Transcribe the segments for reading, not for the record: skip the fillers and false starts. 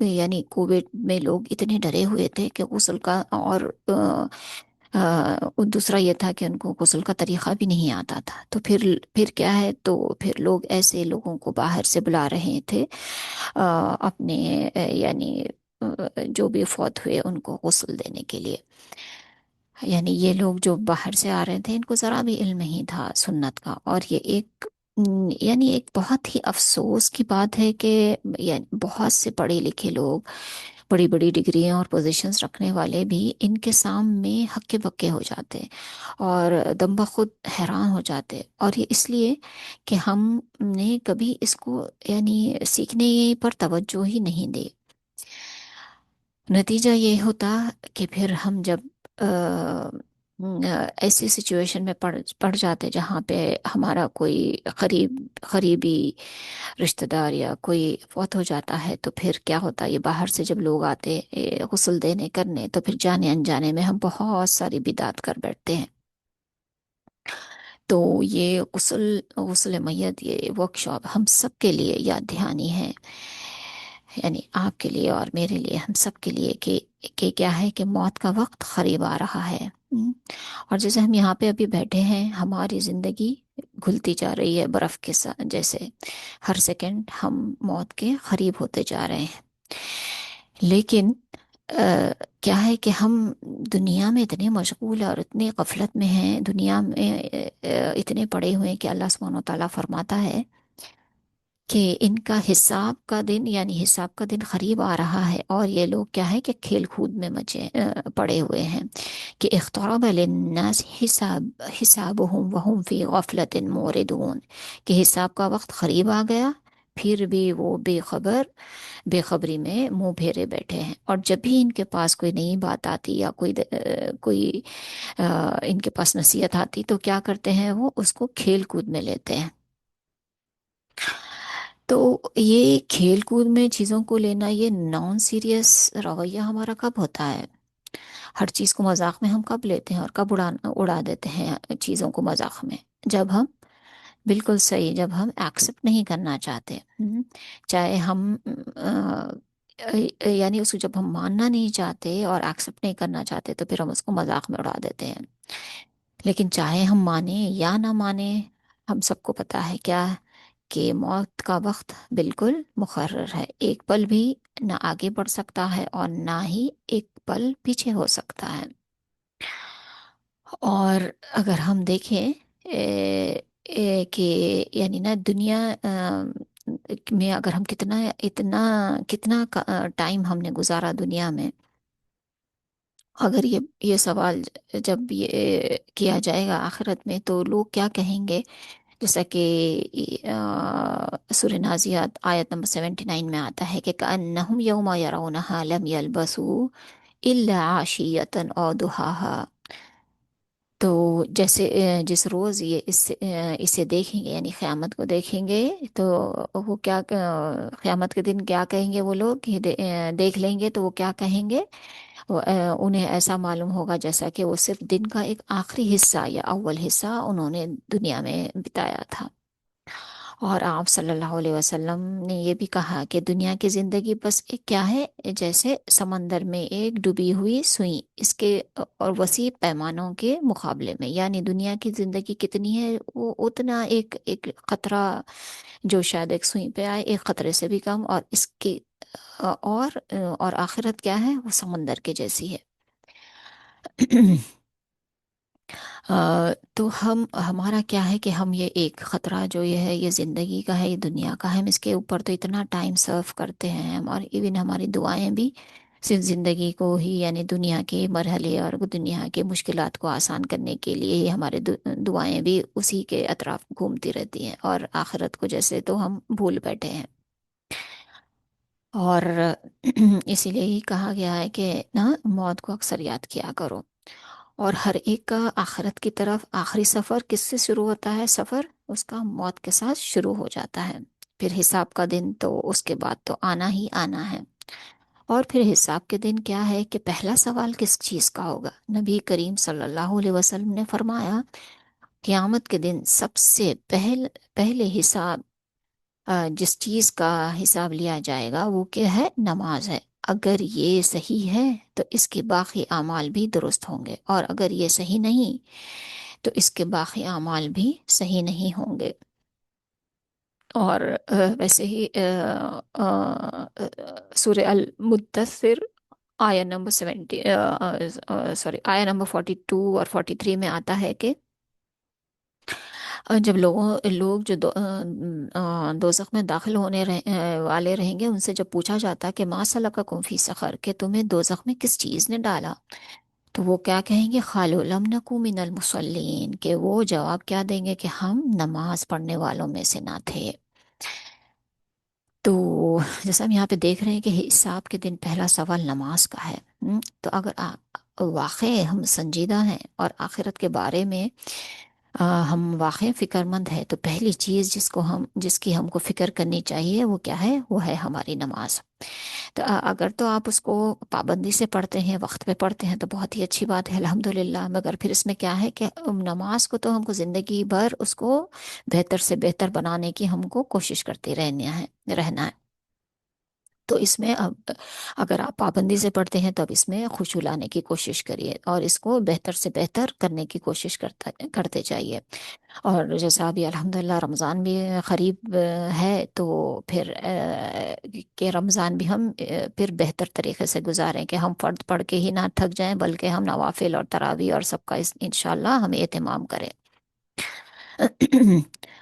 یعنی کووڈ میں لوگ اتنے ڈرے ہوئے تھے کہ غسل کا، اور دوسرا یہ تھا کہ ان کو غسل کا طریقہ بھی نہیں آتا تھا، تو پھر کیا ہے، تو پھر لوگ ایسے لوگوں کو باہر سے بلا رہے تھے اپنے یعنی جو بھی فوت ہوئے ان کو غسل دینے کے لیے. یعنی یہ لوگ جو باہر سے آ رہے تھے ان کو ذرا بھی علم نہیں تھا سنت کا. اور یہ ایک یعنی ایک بہت ہی افسوس کی بات ہے کہ یعنی بہت سے پڑھے لکھے لوگ، بڑی بڑی ڈگریاں اور پوزیشنز رکھنے والے بھی ان کے سامنے ہکے بکے ہو جاتے اور دم بخود حیران ہو جاتے. اور یہ اس لیے کہ ہم نے کبھی اس کو یعنی سیکھنے پر توجہ ہی نہیں دی. نتیجہ یہ ہوتا کہ پھر ہم جب ایسی سچویشن میں پڑ جاتے جہاں پہ ہمارا کوئی قریبی رشتہ دار یا کوئی فوت ہو جاتا ہے، تو پھر کیا ہوتا، یہ باہر سے جب لوگ آتے غسل دینے کرنے، تو پھر جانے انجانے میں ہم بہت ساری بدعت کر بیٹھتے ہیں. تو یہ غسل میت، یہ ورک شاپ ہم سب کے لیے یاد دہانی ہے، یعنی آپ کے لیے اور میرے لیے، ہم سب کے لیے کہ کیا ہے کہ موت کا وقت قریب آ رہا ہے. اور جیسے ہم یہاں پہ ابھی بیٹھے ہیں، ہماری زندگی گھلتی جا رہی ہے برف کے ساتھ جیسے، ہر سیکنڈ ہم موت کے قریب ہوتے جا رہے ہیں. لیکن کیا ہے کہ ہم دنیا میں اتنے مشغول اور اتنے غفلت میں ہیں، دنیا میں اتنے پڑے ہوئے ہیں کہ اللہ سبحانہ و تعالیٰ فرماتا ہے کہ ان کا حساب کا دن، یعنی حساب کا دن قریب آ رہا ہے. اور یہ لوگ کیا ہے کہ کھیل کود میں مچے پڑے ہوئے ہیں کہ اقترب للناس حسابهم وهم فی غفلت موردون، کہ حساب کا وقت قریب آ گیا، پھر بھی وہ بے خبری میں منہ پھیرے بیٹھے ہیں. اور جب بھی ان کے پاس کوئی نئی بات آتی یا کوئی ان کے پاس نصیحت آتی، تو کیا کرتے ہیں، وہ اس کو کھیل کود میں لیتے ہیں. تو یہ کھیل کود میں چیزوں کو لینا، یہ نان سیریس رویہ ہمارا کب ہوتا ہے؟ ہر چیز کو مذاق میں ہم کب لیتے ہیں اور کب اڑا دیتے ہیں چیزوں کو مذاق میں؟ جب ہم، بالکل صحیح، جب ہم ایکسپٹ نہیں کرنا چاہتے. چاہے ہم یعنی اس کو جب ہم ماننا نہیں چاہتے اور ایکسپٹ نہیں کرنا چاہتے، تو پھر ہم اس کو مذاق میں اڑا دیتے ہیں. لیکن چاہے ہم مانیں یا نہ مانیں، ہم سب کو پتہ ہے کیا، کہ موت کا وقت بالکل مقرر ہے. ایک پل بھی نہ آگے بڑھ سکتا ہے اور نہ ہی ایک پل پیچھے ہو سکتا ہے. اور اگر ہم دیکھیں کہ یعنی نا دنیا میں اگر ہم کتنا ٹائم ہم نے گزارا دنیا میں، اگر یہ سوال جب یہ کیا جائے گا آخرت میں، تو لوگ کیا کہیں گے؟ جیسا کہ سورہ نازیات آیت نمبر 79 میں آتا ہے کہ کأنہم یوم یرونہا لم یلبسوا الا عشیۃ او ضحاہا. تو جیسے جس روز یہ اسے دیکھیں گے، یعنی قیامت کو دیکھیں گے، تو وہ کیا قیامت کے دن کیا کہیں گے وہ لوگ، یہ دیکھ لیں گے تو وہ کیا کہیں گے، انہیں ایسا معلوم ہوگا جیسا کہ وہ صرف دن کا ایک آخری حصہ یا اول حصہ انہوں نے دنیا میں بتایا تھا. اور آپ صلی اللہ علیہ وسلم نے یہ بھی کہا کہ دنیا کی زندگی بس ایک کیا ہے، جیسے سمندر میں ایک ڈوبی ہوئی سوئی، اس کے اور وسیع پیمانوں کے مقابلے میں، یعنی دنیا کی زندگی کتنی ہے، وہ اتنا ایک قطرہ جو شاید ایک سوئی پہ آئے، ایک قطرے سے بھی کم. اور اس کی اور آخرت کیا ہے، وہ سمندر کے جیسی ہے. تو ہمارا کیا ہے کہ ہم یہ ایک خطرہ جو یہ ہے، یہ زندگی کا ہے، یہ دنیا کا ہے، ہم اس کے اوپر تو اتنا ٹائم صرف کرتے ہیں ہم. اور ایون ہماری دعائیں بھی صرف زندگی کو ہی، یعنی دنیا کے مرحلے اور دنیا کے مشکلات کو آسان کرنے کے لیے ہی ہمارے دعائیں بھی اسی کے اطراف گھومتی رہتی ہیں، اور آخرت کو جیسے تو ہم بھول بیٹھے ہیں. اور اسی لیے ہی کہا گیا ہے کہ نا موت کو اکثر یاد کیا کرو. اور ہر ایک کا آخرت کی طرف آخری سفر کس سے شروع ہوتا ہے؟ سفر اس کا موت کے ساتھ شروع ہو جاتا ہے. پھر حساب کا دن تو اس کے بعد تو آنا ہی آنا ہے. اور پھر حساب کے دن کیا ہے کہ پہلا سوال کس چیز کا ہوگا؟ نبی کریم صلی اللہ علیہ وسلم نے فرمایا، قیامت کے دن سب سے پہلے حساب جس چیز کا حساب لیا جائے گا وہ کیا ہے؟ نماز ہے۔ اگر یہ صحیح ہے تو اس کے باقی اعمال بھی درست ہوں گے، اور اگر یہ صحیح نہیں تو اس کے باقی اعمال بھی صحیح نہیں ہوں گے۔ اور ویسے ہی سورہ المدثر آیا نمبر 42 اور 43 میں آتا ہے کہ جب لوگ جو دوزخ میں داخل والے رہیں گے، ان سے جب پوچھا جاتا کہ ما سلککم فی سقر، کہ تمہیں دوزخ میں کس چیز نے ڈالا، تو وہ کیا کہیں گے؟ قالوا لم نکو من المصلین، کہ وہ جواب کیا دیں گے کہ ہم نماز پڑھنے والوں میں سے نہ تھے۔ تو جیسا ہم یہاں پہ دیکھ رہے ہیں کہ حساب کے دن پہلا سوال نماز کا ہے۔ تو اگر واقعی ہم سنجیدہ ہیں اور آخرت کے بارے میں ہم واقعی فکر مند ہیں، تو پہلی چیز جس کی ہم کو فکر کرنی چاہیے وہ کیا ہے؟ وہ ہے ہماری نماز۔ تو اگر تو آپ اس کو پابندی سے پڑھتے ہیں، وقت پہ پڑھتے ہیں، تو بہت ہی اچھی بات ہے، الحمدللہ۔ مگر پھر اس میں کیا ہے کہ نماز کو تو ہم کو زندگی بھر اس کو بہتر سے بہتر بنانے کی ہم کو کوشش کرتے رہنا ہے۔ تو اس میں اب اگر آپ پابندی سے پڑھتے ہیں تو اب اس میں خشوع لانے کی کوشش کریے، اور اس کو بہتر سے بہتر کرنے کی کوشش کرتے جائیے۔ اور جیسا ابھی الحمدللہ رمضان بھی قریب ہے، تو پھر کہ رمضان بھی ہم پھر بہتر طریقے سے گزاریں، کہ ہم فرض پڑھ کے ہی نہ تھک جائیں، بلکہ ہم نوافل اور تراویح اور سب کا انشاءاللہ ہم اہتمام کریں۔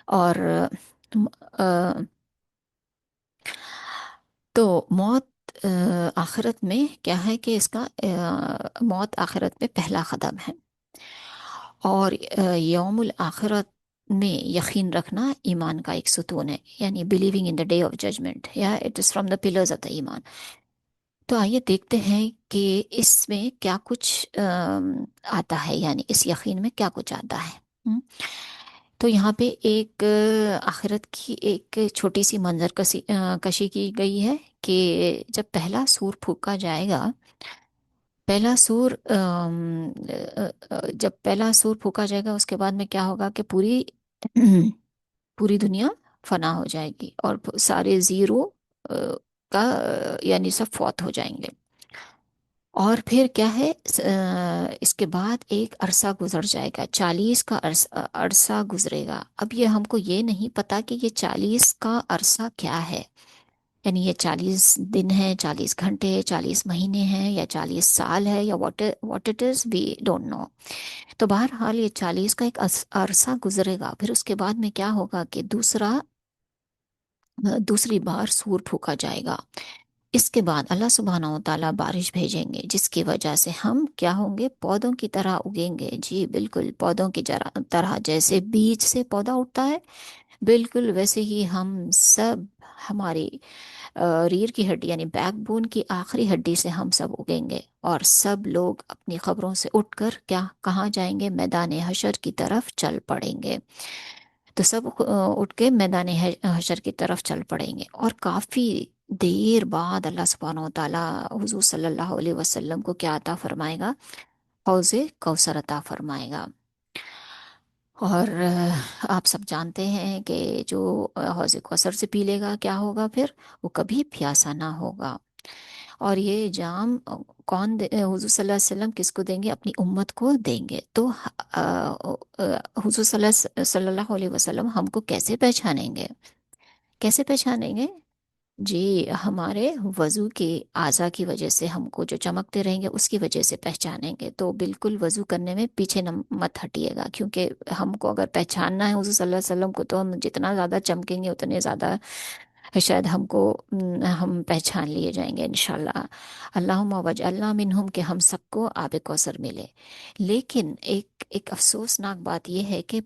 اور آ، تو موت آخرت میں کیا ہے کہ اس کا موت آخرت میں پہلا قدم ہے، اور یوم الآخرت میں یقین رکھنا ایمان کا ایک ستون ہے، یعنی believing in the day of judgment, یا it is from the pillars of the ایمان۔ تو آئیے دیکھتے ہیں کہ اس میں کیا کچھ آتا ہے، یعنی اس یقین میں کیا کچھ آتا ہے۔ تو یہاں پہ ایک آخرت کی ایک چھوٹی سی کشی کی گئی ہے، کہ جب پہلا سور پھونکا جائے گا، پہلا سور جب پہلا سور پھونکا جائے گا، اس کے بعد میں کیا ہوگا کہ پوری دنیا فنا ہو جائے گی، اور سارے زیرو کا یعنی سب فوت ہو جائیں گے۔ اور پھر کیا ہے، اس کے بعد ایک عرصہ گزر جائے گا، 40 کا عرصہ گزرے گا۔ اب یہ ہم کو یہ نہیں پتا کہ یہ 40 کا عرصہ کیا ہے، یعنی یہ 40 دن ہے، 40 گھنٹے ہے، 40 مہینے ہیں، یا 40 سال ہے، یا what it is, we don't know. تو بہرحال یہ 40 کا ایک عرصہ گزرے گا، پھر اس کے بعد میں کیا ہوگا کہ دوسری بار سور پھونکا جائے گا۔ اس کے بعد اللہ سبحانہ و تعالیٰ بارش بھیجیں گے، جس کی وجہ سے ہم کیا ہوں گے؟ پودوں کی طرح اگیں گے۔ جی بالکل، پودوں کی طرح، جیسے بیج سے پودا اٹھتا ہے، بالکل ویسے ہی ہم سب، ہماری ریڑھ کی ہڈی یعنی بیک بون کی آخری ہڈی سے ہم سب اگیں گے، اور سب لوگ اپنی قبروں سے اٹھ کر کہاں جائیں گے؟ میدان حشر کی طرف چل پڑیں گے۔ تو سب اٹھ کے میدان حشر کی طرف چل پڑیں گے، اور کافی دیر بعد اللہ سبحانہ و تعالیٰ حضور صلی اللہ علیہ وسلم کو کیا عطا فرمائے گا؟ حوض کوثر عطا فرمائے گا۔ اور آپ سب جانتے ہیں کہ جو حوض کوثر سے پی لے گا کیا ہوگا؟ پھر وہ کبھی پیاسا نہ ہوگا۔ اور یہ جام حضور صلی اللہ علیہ وسلم کس کو دیں گے؟ اپنی امت کو دیں گے۔ تو حضور صلی اللہ علیہ وسلم ہم کو کیسے پہچانیں گے؟ کیسے پہچانیں گے؟ جی ہمارے وضو کی اعضا کی وجہ سے ہم کو جو چمکتے رہیں گے، اس کی وجہ سے پہچانیں گے۔ تو بالکل وضو کرنے میں پیچھے مت ہٹیے گا، کیونکہ ہم کو اگر پہچاننا ہے حضور صلی اللہ علیہ وسلم کو، تو ہم جتنا زیادہ چمکیں گے اتنے زیادہ شاید ہم پہچان لیے جائیں گے انشاءاللہ۔ اللہم وجعلنا منہم، کہ ہم سب کو آب کوثر ملے۔ لیکن ایک افسوسناک بات یہ ہے کہ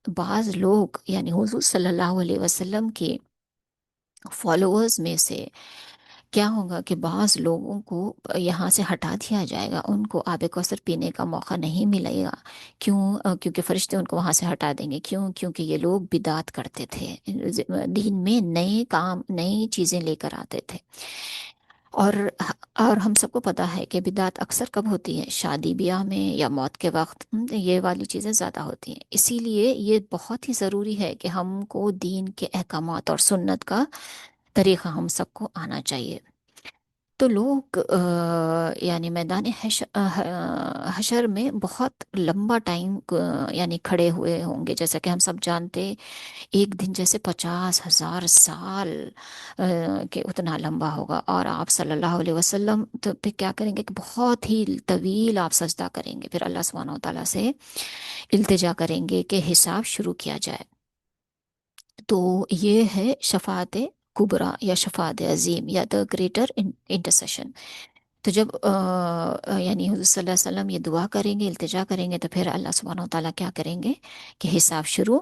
بعض لوگ، یعنی حضور صلی اللہ علیہ وسلم کے فالوورز میں سے کیا ہوگا کہ بعض لوگوں کو یہاں سے ہٹا دیا جائے گا، ان کو آب کوثر پینے کا موقع نہیں ملے گا۔ کیونکہ فرشتے ان کو وہاں سے ہٹا دیں گے۔ کیونکہ یہ لوگ بدعت کرتے تھے، دین میں نئے کام، نئی چیزیں لے کر آتے تھے۔ اور اور ہم سب کو پتہ ہے کہ بدعت اکثر کب ہوتی ہے؟ شادی بیاہ میں یا موت کے وقت، یہ والی چیزیں زیادہ ہوتی ہیں. اسی لیے یہ بہت ہی ضروری ہے کہ ہم کو دین کے احکامات اور سنت کا طریقہ ہم سب کو آنا چاہیے. تو لوگ یعنی میدان حشر میں بہت لمبا ٹائم یعنی کھڑے ہوئے ہوں گے، جیسا کہ ہم سب جانتے. ایک دن جیسے 50,000 سال کہ اتنا لمبا ہوگا. اور آپ صلی اللہ علیہ وسلم تو پھر کیا کریں گے کہ بہت ہی طویل آپ سجدہ کریں گے، پھر اللہ سبحانہ و تعالیٰ سے التجا کریں گے کہ حساب شروع کیا جائے. تو یہ ہے شفاعت کبریٰ یا شفاعت عظیم یا دا گریٹر انٹرسیشن. تو جب یعنی حضور صلی اللہ علیہ وسلم یہ دعا کریں گے، التجا کریں گے، تو پھر اللہ سبحانہ و تعالیٰ کیا کریں گے کہ حساب شروع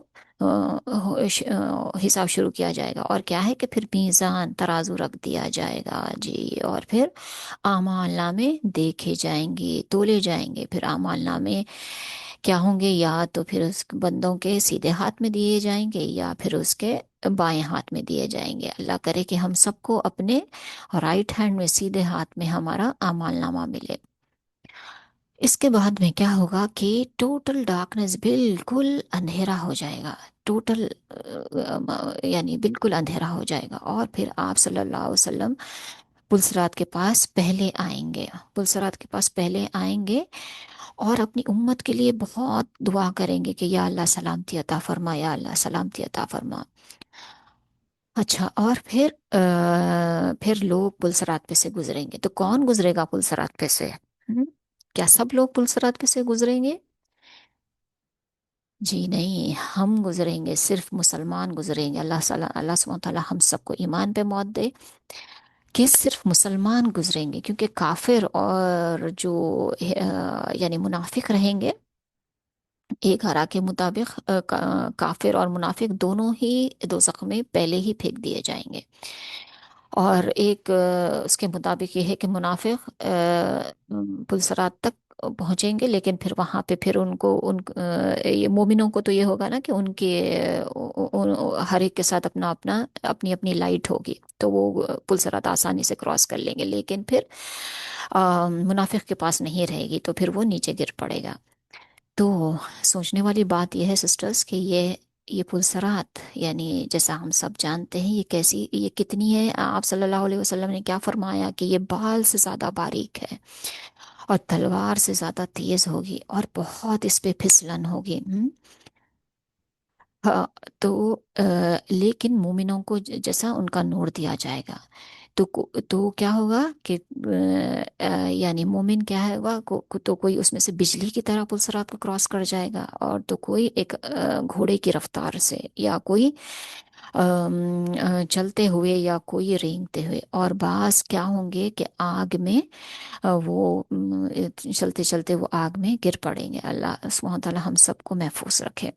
کیا جائے گا. اور کیا ہے کہ پھر میزان ترازو رکھ دیا جائے گا جی. اور پھر اعمال نامے دیکھے جائیں گے، تولے جائیں گے. پھر اعمال نامے کیا ہوں گے؟ یا تو پھر اس بندوں کے سیدھے ہاتھ میں دیے جائیں گے یا پھر اس کے بائیں ہاتھ میں دیے جائیں گے. اللہ کرے کہ ہم سب کو اپنے رائٹ ہینڈ میں، سیدھے ہاتھ میں ہمارا اعمال نامہ ملے. اس کے بعد میں کیا ہوگا کہ ٹوٹل ڈارکنیس، بالکل اندھیرا ہو جائے گا. ٹوٹل یعنی بالکل اندھیرا ہو جائے گا. اور پھر آپ صلی اللہ علیہ وسلم پلسرات کے پاس پہلے آئیں گے. پلسرات کے پاس پہلے آئیں گے اور اپنی امت کے لیے بہت دعا کریں گے کہ یا اللہ سلامتی عطا فرما، یا اللہ سلامتی عطا فرما. اچھا، اور پھر لوگ پلسرات پہ سے گزریں گے. تو کون گزرے گا پلسرات پہ سے؟ ہم؟ کیا سب لوگ پلسرات پہ سے گزریں گے؟ جی نہیں، ہم گزریں گے، صرف مسلمان گزریں گے. اللہ سبحانہ وتعالیٰ ہم سب کو ایمان پہ موت دے کہ صرف مسلمان گزریں گے. کیونکہ کافر اور جو یعنی منافق رہیں گے، ایک آرا کے مطابق کافر اور منافق دونوں ہی دوزخ میں پہلے ہی پھینک دیے جائیں گے. اور ایک اس کے مطابق یہ ہے کہ منافق پلسرات تک پہنچیں گے، لیکن پھر وہاں پہ پھر ان کو یہ مومنوں کو تو یہ ہوگا نا کہ ان کے ہر ایک کے ساتھ اپنا اپنا اپنی اپنی لائٹ ہوگی، تو وہ پلسرات آسانی سے کراس کر لیں گے. لیکن پھر منافق کے پاس نہیں رہے گی، تو پھر وہ نیچے گر پڑے گا. تو سوچنے والی بات یہ ہے سسٹرز کہ یہ پلسرات یعنی جیسا ہم سب جانتے ہیں یہ کتنی ہے. آپ صلی اللہ علیہ وسلم نے کیا فرمایا کہ یہ بال سے زیادہ باریک ہے اور تلوار سے زیادہ تیز ہوگی اور بہت اس پہ پھسلن ہوگی. ہاں. تو لیکن مومنوں کو جیسا ان کا نور دیا جائے گا. تو کیا ہوگا کہ یعنی مومن کیا ہوگا تو کوئی اس میں سے بجلی کی طرح پلسرات کو کراس کر جائے گا، اور تو کوئی ایک گھوڑے کی رفتار سے، یا کوئی چلتے ہوئے، یا کوئی رینگتے ہوئے. اور بعض کیا ہوں گے کہ آگ میں وہ چلتے چلتے وہ آگ میں گر پڑیں گے. اللہ سبحانہ تعالیٰ ہم سب کو محفوظ رکھے.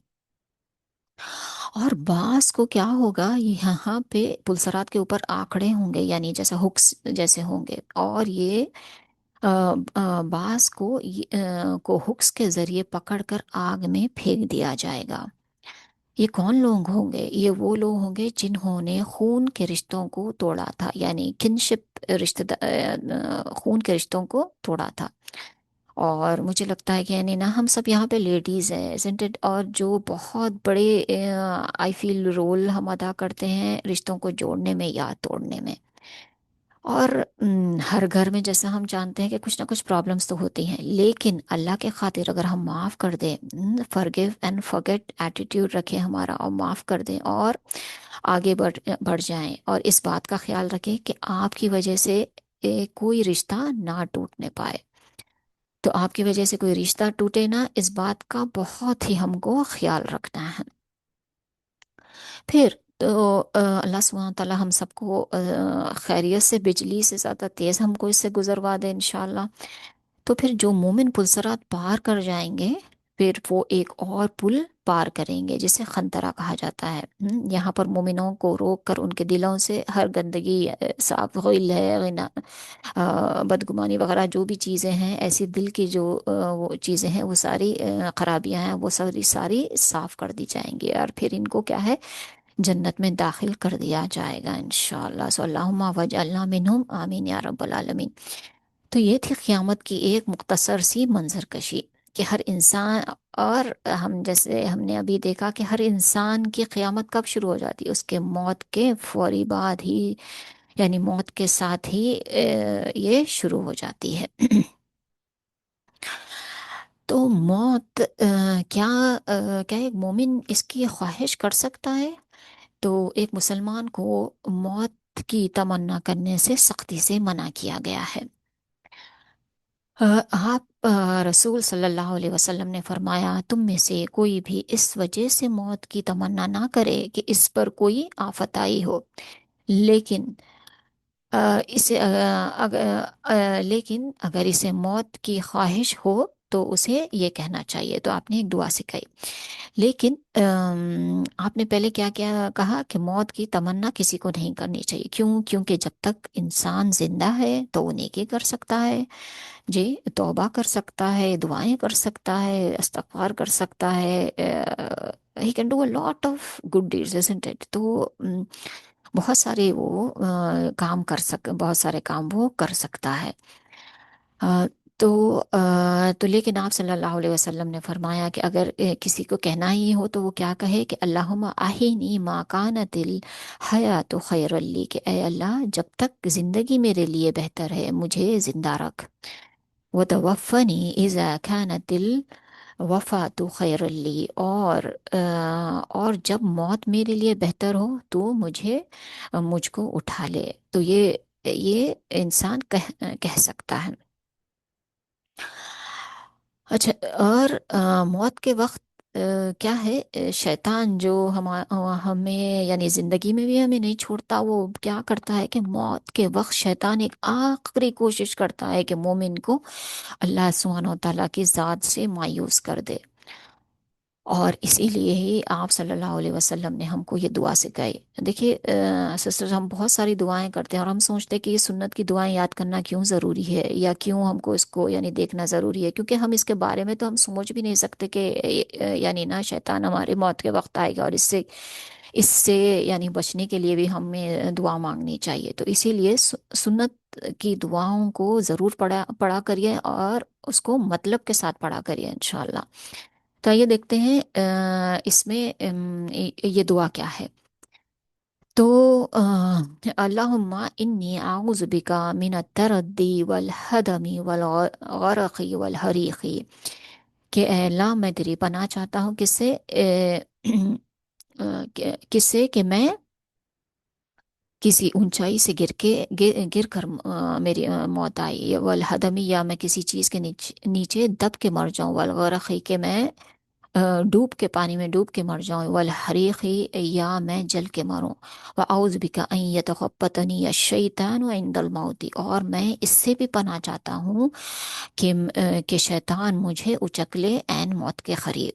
اور بعض کو کیا ہوگا، یہاں پہ پلسرات کے اوپر آکڑے ہوں گے، یعنی جیسے ہکس جیسے ہوں گے. اور یہ بعض کو ہکس کے ذریعے پکڑ کر آگ میں پھینک دیا جائے گا. یہ کون لوگ ہوں گے؟ یہ وہ لوگ ہوں گے جنہوں نے خون کے رشتوں کو توڑا تھا، یعنی کنشپ خون کے رشتوں کو توڑا تھا. اور مجھے لگتا ہے کہ یعنی نا ہم سب یہاں پہ لیڈیز ہیں isn't it؟ اور جو بہت بڑے آئی فیل رول ہم ادا کرتے ہیں رشتوں کو جوڑنے میں یا توڑنے میں. اور ہر گھر میں جیسا ہم جانتے ہیں کہ کچھ نہ کچھ پرابلمس تو ہوتی ہیں، لیکن اللہ کے خاطر اگر ہم معاف کر دیں، فرگیو اینڈ فرگیٹ ایٹیٹیوڈ رکھیں ہمارا، اور معاف کر دیں اور آگے بڑھ جائیں. اور اس بات کا خیال رکھیں کہ آپ کی وجہ سے کوئی رشتہ نہ ٹوٹنے پائے. تو آپ کی وجہ سے کوئی رشتہ ٹوٹے نا، اس بات کا بہت ہی ہم کو خیال رکھنا ہے. پھر تو اللہ سبحانہ تعالیٰ ہم سب کو خیریت سے، بجلی سے زیادہ تیز ہم کو اس سے گزروا دے انشاءاللہ. تو پھر جو مومن پلسرات پار کر جائیں گے، پھر وہ ایک اور پل پار کریں گے جسے خنترہ کہا جاتا ہے. یہاں پر مومنوں کو روک کر ان کے دلوں سے ہر گندگی، صاف غل ہے، بدگمانی وغیرہ جو بھی چیزیں ہیں، ایسی دل کی جو وہ چیزیں ہیں، وہ ساری خرابیاں ہیں، وہ ساری صاف کر دی جائیں گی. اور پھر ان کو کیا ہے، جنت میں داخل کر دیا جائے گا انشاءاللہ. سو اللہم وجعلنا منہم، آمین یا رب العالمین. تو یہ تھی قیامت کی ایک مختصر سی منظر کشی کہ ہر انسان، اور ہم جیسے ہم نے ابھی دیکھا کہ ہر انسان کی قیامت کب شروع ہو جاتی ہے؟ اس کے موت کے فوری بعد ہی، یعنی موت کے ساتھ ہی یہ شروع ہو جاتی ہے. تو موت کیا ایک مومن اس کی خواہش کر سکتا ہے؟ تو ایک مسلمان کو موت کی تمنا کرنے سے سختی سے منع کیا گیا ہے. آپ رسول صلی اللہ علیہ وسلم نے فرمایا، تم میں سے کوئی بھی اس وجہ سے موت کی تمنا نہ کرے کہ اس پر کوئی آفت آئی ہو، لیکن لیکن اگر اسے موت کی خواہش ہو تو اسے یہ کہنا چاہیے. تو آپ نے ایک دعا سکھائی، لیکن آپ نے پہلے کیا کیا کہا کہ موت کی تمنا کسی کو نہیں کرنی چاہیے. کیوں؟ کیونکہ جب تک انسان زندہ ہے تو وہ نیکی کر سکتا ہے، جی، توبہ کر سکتا ہے، دعائیں کر سکتا ہے، استغفار کر سکتا ہے. He can do a lot of good deeds isn't it؟ تو بہت سارے وہ کام کر بہت سارے کام وہ کر سکتا ہے. آ، تو لیکن آپ صلی اللہ علیہ وسلم نے فرمایا کہ اگر کسی کو کہنا ہی ہو تو وہ کیا کہے کہ اللہم احینی ما کانت الحیات خیر لی، کہ اے اللہ جب تک زندگی میرے لیے بہتر ہے مجھے زندہ رکھ. وتوفنی اذا كانت الوفاة خیر لی، اور جب موت میرے لیے بہتر ہو تو مجھ کو اٹھا لے. تو یہ انسان کہہ سکتا ہے. اچھا، اور موت کے وقت کیا ہے، شیطان جو ہمیں یعنی زندگی میں بھی ہمیں نہیں چھوڑتا، وہ کیا کرتا ہے کہ موت کے وقت شیطان ایک آخری کوشش کرتا ہے کہ مومن کو اللہ سبحانہ و تعالیٰ کی ذات سے مایوس کر دے. اور اسی لیے ہی آپ صلی اللہ علیہ وسلم نے ہم کو یہ دعا سکھائی. دیکھیے سسٹر، ہم بہت ساری دعائیں کرتے ہیں اور ہم سوچتے ہیں کہ یہ سنت کی دعائیں یاد کرنا کیوں ضروری ہے، یا کیوں ہم کو اس کو یعنی دیکھنا ضروری ہے، کیونکہ ہم اس کے بارے میں تو ہم سوچ بھی نہیں سکتے کہ یعنی نا شیطان ہمارے موت کے وقت آئے گا، اور اس سے یعنی بچنے کے لیے بھی ہمیں دعا مانگنی چاہیے. تو اسی لیے سنت کی دعاؤں کو ضرور پڑھا کریے، اور اس کو مطلب کے ساتھ پڑھا کریے انشاءاللہ. تو یہ دیکھتے ہیں اس میں یہ دعا کیا ہے. تو اللہم انی اعوذ بک من التردی والہدم والغرق والحریق، کہ اے اللہ میں تیری پناہ چاہتا ہوں کس سے کہ میں کسی اونچائی سے گر کر میری موت آئی، والہدمی، یا میں کسی چیز کے نیچے دب کے مر جاؤں، والغرقی، کہ میں ڈوب کے پانی میں ڈوب کے مر جاؤں، والحریقی، یا میں جل کے مروں. وَأَعُوذُ بِكَ أَن يَتَخَبَّطَنِيَ الشَّيْطَانُ عِنْدَ الْمَوْتِ، اور میں اس سے بھی پناہ چاہتا ہوں کہ شیطان مجھے اچک لے عین موت کے قریب.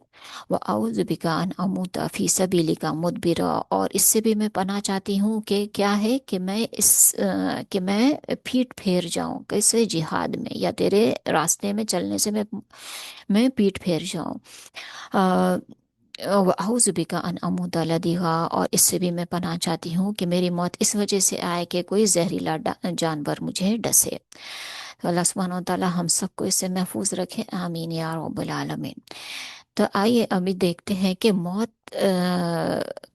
وَأَعُوذُ بِكَ أَنْ أَمُوتَ فِي سَبِيلِكَ مُدْبِرًا، اور اس سے بھی میں پناہ چاہتی ہوں کہ کیا ہے کہ میں پیٹ پھیر جاؤں کیسے جہاد میں، یا تیرے راستے میں چلنے سے میں پیٹ پھیر جاؤں. وَأَعُوذُ بِكَ أَنْ أَمُوتَ لَدِغًا، اور اس سے بھی میں پناہ چاہتی ہوں کہ میری موت اس وجہ سے آئے کہ کوئی زہریلا جانور مجھے ڈسے. تو اللہ سبحانہ و تعالی ہم سب کو اس سے محفوظ رکھے، آمین یا رب العالمین. تو آئیے ابھی دیکھتے ہیں کہ موت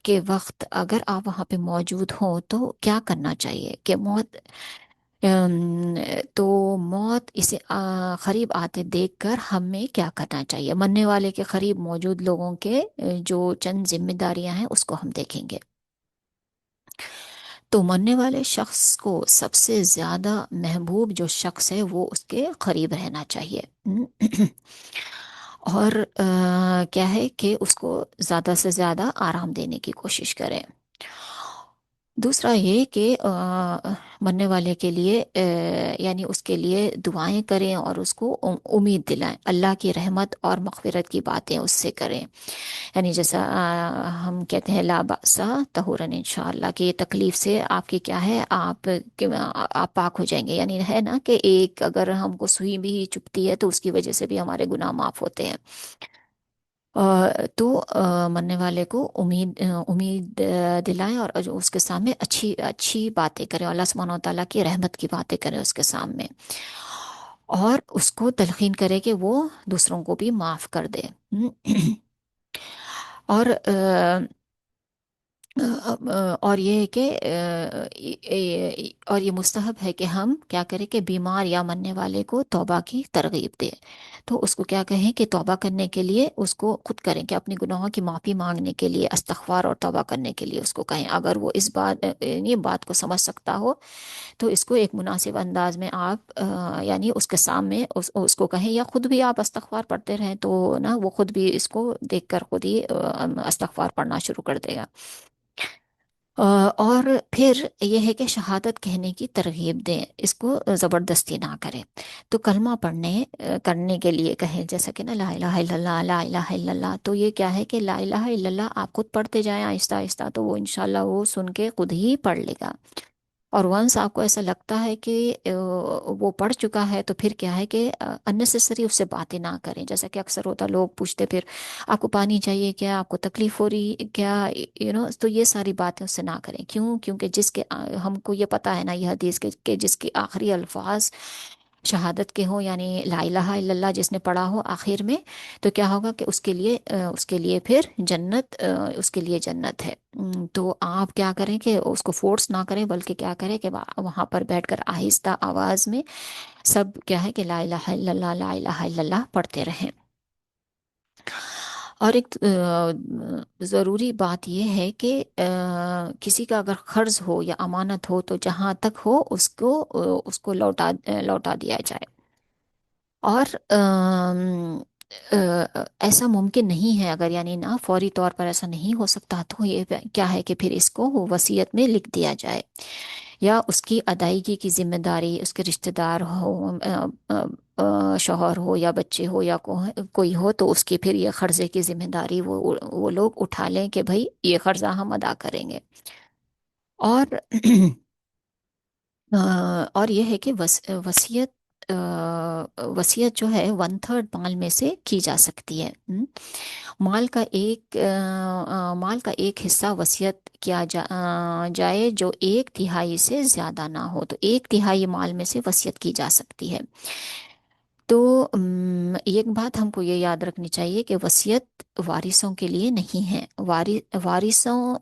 کے وقت اگر آپ وہاں پہ موجود ہوں تو کیا کرنا چاہیے. کہ تو موت اسے قریب آتے دیکھ کر ہمیں کیا کرنا چاہیے. مرنے والے کے قریب موجود لوگوں کے جو چند ذمہ داریاں ہیں اس کو ہم دیکھیں گے. تو مرنے والے شخص کو سب سے زیادہ محبوب جو شخص ہے وہ اس کے قریب رہنا چاہیے. اور کیا ہے کہ اس کو زیادہ سے زیادہ آرام دینے کی کوشش کریں. دوسرا یہ کہ مرنے والے کے لیے یعنی اس کے لیے دعائیں کریں اور اس کو امید دلائیں، اللہ کی رحمت اور مغفرت کی باتیں اس سے کریں. یعنی جیسا ہم کہتے ہیں لا بأس طہورن انشاءاللہ، کہ یہ تکلیف سے آپ کی کیا ہے، آپ پاک ہو جائیں گے. یعنی ہے نا کہ ایک اگر ہم کو سوئی بھی چپتی ہے تو اس کی وجہ سے بھی ہمارے گناہ معاف ہوتے ہیں. تو مرنے والے کو امید دلائے، اور جو اس کے سامنے اچھی اچھی باتیں کرے، اللہ سبحانہ و تعالیٰ کی رحمت کی باتیں کرے اس کے سامنے، اور اس کو تلقین کرے کہ وہ دوسروں کو بھی معاف کر دے۔ اور اور یہ ہے کہ اور یہ مستحب ہے کہ ہم کیا کریں کہ بیمار یا مرنے والے کو توبہ کی ترغیب دیں، تو اس کو کیا کہیں کہ توبہ کرنے کے لیے اس کو خود کریں کہ اپنی گناہوں کی معافی مانگنے کے لیے استغفار اور توبہ کرنے کے لیے اس کو کہیں، اگر وہ اس بات یہ بات کو سمجھ سکتا ہو تو اس کو ایک مناسب انداز میں آپ یعنی اس کے سامنے اس کو کہیں، یا خود بھی آپ استغفار پڑھتے رہیں تو نا وہ خود بھی اس کو دیکھ کر خود ہی استغفار پڑھنا شروع کر دے گا۔ اور پھر یہ ہے کہ شہادت کہنے کی ترغیب دیں، اس کو زبردستی نہ کریں، تو کلمہ پڑھنے کرنے کے لیے کہیں، جیسا کہ نا لا الہ الا اللہ لا الہ الا اللہ، تو یہ کیا ہے کہ لا الہ الا اللہ آپ خود پڑھتے جائیں آہستہ آہستہ، تو وہ انشاءاللہ وہ سن کے خود ہی پڑھ لے گا، اور ونس آپ کو ایسا لگتا ہے کہ وہ پڑھ چکا ہے تو پھر کیا ہے کہ اننیسیسری اس سے باتیں نہ کریں، جیسا کہ اکثر ہوتا لوگ پوچھتے پھر آپ کو پانی چاہیے کیا، آپ کو تکلیف ہو رہی کیا، تو یہ ساری باتیں اس سے نہ کریں، کیوں؟ کیونکہ جس کے ہم کو یہ پتا ہے نا یہ حدیث کہ جس کے آخری الفاظ شہادت کے ہوں، یعنی لا الہ الا اللہ جس نے پڑھا ہو آخر میں، تو کیا ہوگا کہ اس کے لیے پھر جنت اس کے لیے جنت ہے۔ تو آپ کیا کریں کہ اس کو فورس نہ کریں، بلکہ کیا کریں کہ وہاں پر بیٹھ کر آہستہ آواز میں سب کیا ہے کہ لا الہ الا اللہ لا الہ الا اللہ پڑھتے رہیں۔ اور ایک ضروری بات یہ ہے کہ کسی کا اگر قرض ہو یا امانت ہو تو جہاں تک ہو اس کو لوٹا دیا جائے، اور ایسا ممکن نہیں ہے اگر یعنی نا فوری طور پر ایسا نہیں ہو سکتا، تو یہ کیا ہے کہ پھر اس کو وصیت میں لکھ دیا جائے، یا اس کی ادائیگی کی ذمہ داری اس کے رشتہ دار ہو، شوہر ہو یا بچے ہو یا کوئی ہو، تو اس کی پھر یہ قرضے کی ذمہ داری وہ لوگ اٹھا لیں کہ بھائی یہ قرضہ ہم ادا کریں گے۔ اور اور یہ ہے کہ وصیت وصیت جو ہے ون تھرڈ مال میں سے کی جا سکتی ہے۔ مال کا ایک حصہ وصیت کیا جائے جو ایک تہائی سے زیادہ نہ ہو، تو ایک تہائی مال میں سے وصیت کی جا سکتی ہے۔ تو ایک بات ہم کو یہ یاد رکھنی چاہیے کہ وصیت وارثوں کے لیے نہیں ہے، وارثوں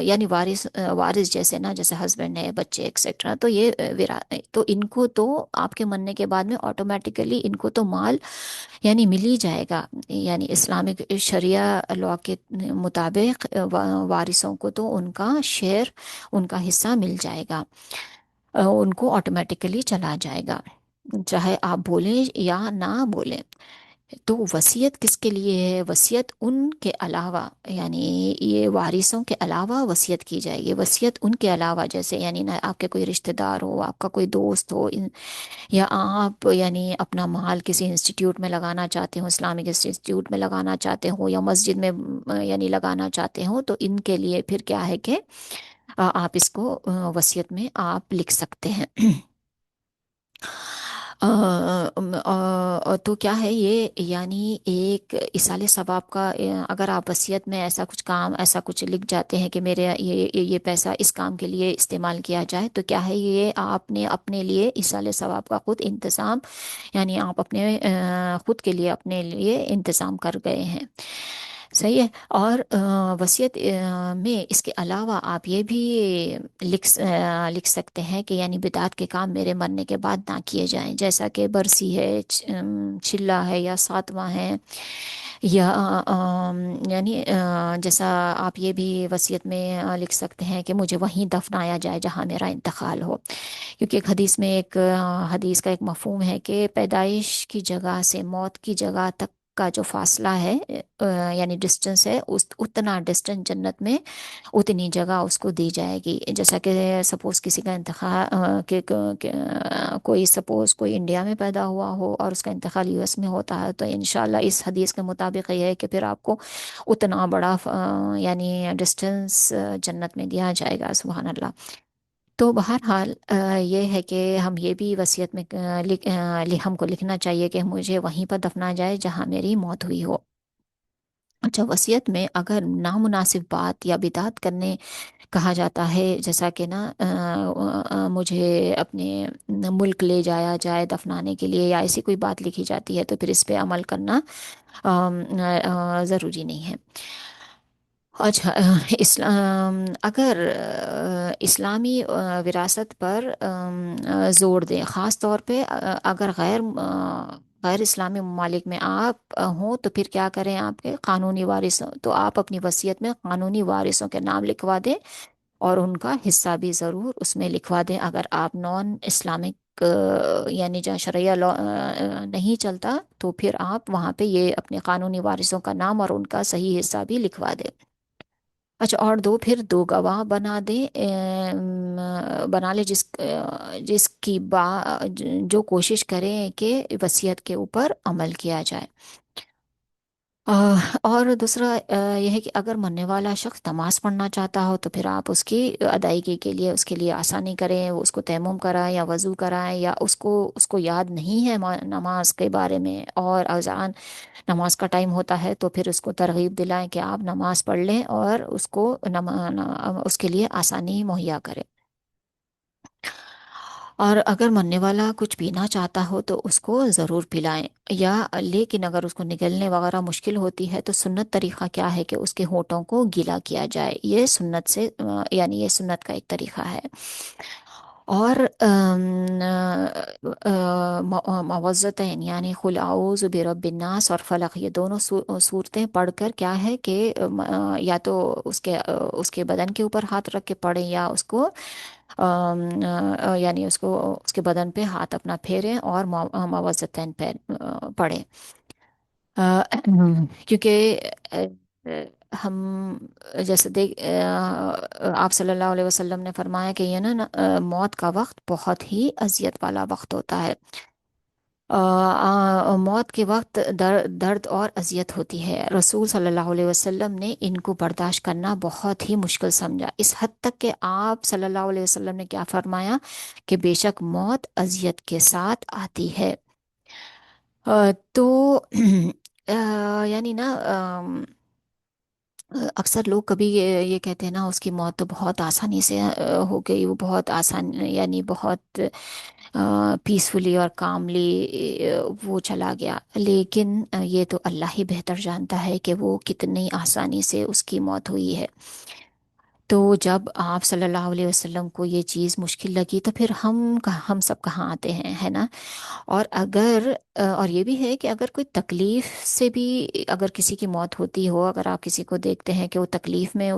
یعنی وارث جیسے نا، جیسے ہسبینڈ ہے بچے ایکسیٹرا، تو یہ تو ان کو تو آپ کے مرنے کے بعد میں آٹومیٹیکلی ان کو تو مال یعنی مل ہی جائے گا، یعنی اسلامک شریعہ لاء کے مطابق وارثوں کو تو ان کا شیئر ان کا حصہ مل جائے گا، ان کو آٹومیٹیکلی چلا جائے گا، چاہے آپ بولیں یا نہ بولیں۔ تو وصیت کس کے لیے ہے؟ وصیت ان کے علاوہ، یعنی یہ وارثوں کے علاوہ وصیت کی جائے گی، وصیت ان کے علاوہ، جیسے یعنی نہ آپ کے کوئی رشتہ دار ہو، آپ کا کوئی دوست ہو، یا آپ یعنی اپنا مال کسی انسٹیٹیوٹ میں لگانا چاہتے ہو، اسلامک انسٹیٹیوٹ میں لگانا چاہتے ہو، یا مسجد میں یعنی لگانا چاہتے ہو، تو ان کے لیے پھر کیا ہے کہ آپ اس کو وصیت میں آپ لکھ سکتے ہیں۔ تو کیا ہے یہ یعنی ایک ایصال ثواب کا، اگر آپ وصیت میں ایسا کچھ کام ایسا کچھ لکھ جاتے ہیں کہ میرے یہ پیسہ اس کام کے لیے استعمال کیا جائے، تو کیا ہے یہ آپ نے اپنے لیے ایصال ثواب کا خود انتظام، یعنی آپ اپنے خود کے لیے اپنے لیے انتظام کر گئے ہیں، صحیح ہے۔ اور وصیت میں اس کے علاوہ آپ یہ بھی لکھ سکتے ہیں کہ یعنی بدعت کے کام میرے مرنے کے بعد نہ کیے جائیں، جیسا کہ برسی ہے، چلہ ہے، یا ساتواں ہے، یا یعنی جیسا آپ یہ بھی وصیت میں لکھ سکتے ہیں کہ مجھے وہیں دفنایا جائے جہاں میرا انتقال ہو، کیونکہ ایک حدیث میں ایک حدیث کا ایک مفہوم ہے کہ پیدائش کی جگہ سے موت کی جگہ تک کا جو فاصلہ ہے یعنی ڈسٹنس ہے، اتنا ڈسٹنس جنت میں اتنی جگہ اس کو دی جائے گی، جیسا کہ سپوز کسی کا انتقال کوئی سپوز کوئی انڈیا میں پیدا ہوا ہو اور اس کا انتقال یو ایس میں ہوتا ہے، تو انشاءاللہ اس حدیث کے مطابق یہ ہے کہ پھر آپ کو اتنا بڑا یعنی ڈسٹنس جنت میں دیا جائے گا، سبحان اللہ۔ تو بہرحال یہ ہے کہ ہم یہ بھی وصیت میں ہم کو لکھنا چاہیے کہ مجھے وہیں پر دفنا جائے جہاں میری موت ہوئی ہو۔ اچھا، وصیت میں اگر نامناسب بات یا بدعت کرنے کہا جاتا ہے، جیسا کہ نا مجھے اپنے ملک لے جایا جائے دفنانے کے لیے، یا ایسی کوئی بات لکھی جاتی ہے، تو پھر اس پہ عمل کرنا ضروری نہیں ہے۔ اچھا، اسلام اگر اسلامی وراثت پر زور دیں، خاص طور پہ اگر غیر اسلامی ممالک میں آپ ہوں، تو پھر کیا کریں؟ آپ کے قانونی وارث ہوں تو آپ اپنی وصیت میں قانونی وارثوں کے نام لکھوا دیں، اور ان کا حصہ بھی ضرور اس میں لکھوا دیں۔ اگر آپ نان اسلامک یعنی جہاں شرعیہ لا نہیں چلتا، تو پھر آپ وہاں پہ یہ اپنے قانونی وارثوں کا نام اور ان کا صحیح حصہ بھی لکھوا دیں۔ اچھا، اور پھر دو گواہ بنا دیں، بنا لے جس کی جو کوشش کریں کہ وصیت کے اوپر عمل کیا جائے۔ اور دوسرا یہ ہے کہ اگر مرنے والا شخص نماز پڑھنا چاہتا ہو، تو پھر آپ اس کی ادائیگی کے لیے اس کے لیے آسانی کریں، اس کو تیمم کرائیں یا وضو کرائیں، یا اس کو یاد نہیں ہے نماز کے بارے میں، اور اذان نماز کا ٹائم ہوتا ہے، تو پھر اس کو ترغیب دلائیں کہ آپ نماز پڑھ لیں، اور اس کے لیے آسانی مہیا کریں۔ اور اگر مرنے والا کچھ پینا چاہتا ہو تو اس کو ضرور پلائیں، یا لیکن اگر اس کو نگلنے وغیرہ مشکل ہوتی ہے، تو سنت طریقہ کیا ہے کہ اس کے ہونٹوں کو گیلا کیا جائے، یہ سنت سے یعنی یہ سنت کا ایک طریقہ ہے۔ اور معوذتین یعنی قل اعوذ برب الناس اور فلق، یہ دونوں صورتیں پڑھ کر کیا ہے کہ یا تو اس کے بدن کے اوپر ہاتھ رکھ کے پڑھیں، یا اس کو یعنی اس کے بدن پہ ہاتھ اپنا پھیریں اور معوذتین پڑھیں۔ کیونکہ ہم جیسے آپ صلی اللہ علیہ وسلم نے فرمایا کہ یہ نا موت کا وقت بہت ہی اذیت والا وقت ہوتا ہے۔ موت کے وقت درد اور اذیت ہوتی ہے، رسول صلی اللہ علیہ وسلم نے ان کو برداشت کرنا بہت ہی مشکل سمجھا، اس حد تک کہ آپ صلی اللہ علیہ وسلم نے کیا فرمایا کہ بے شک موت اذیت کے ساتھ آتی ہے۔ تو یعنی نا اکثر لوگ کبھی یہ کہتے ہیں نا اس کی موت تو بہت آسانی سے ہو گئی، وہ بہت آسان یعنی بہت پیسفلی اور کاملی وہ چلا گیا، لیکن یہ تو اللہ ہی بہتر جانتا ہے کہ وہ کتنی آسانی سے اس کی موت ہوئی ہے۔ تو جب آپ صلی اللہ علیہ وسلم کو یہ چیز مشکل لگی، تو پھر ہم سب کہاں آتے ہیں، ہے نا؟ اور اور یہ بھی ہے کہ اگر کوئی تکلیف سے بھی اگر کسی کی موت ہوتی ہو، اگر آپ کسی کو دیکھتے ہیں کہ وہ تکلیف میں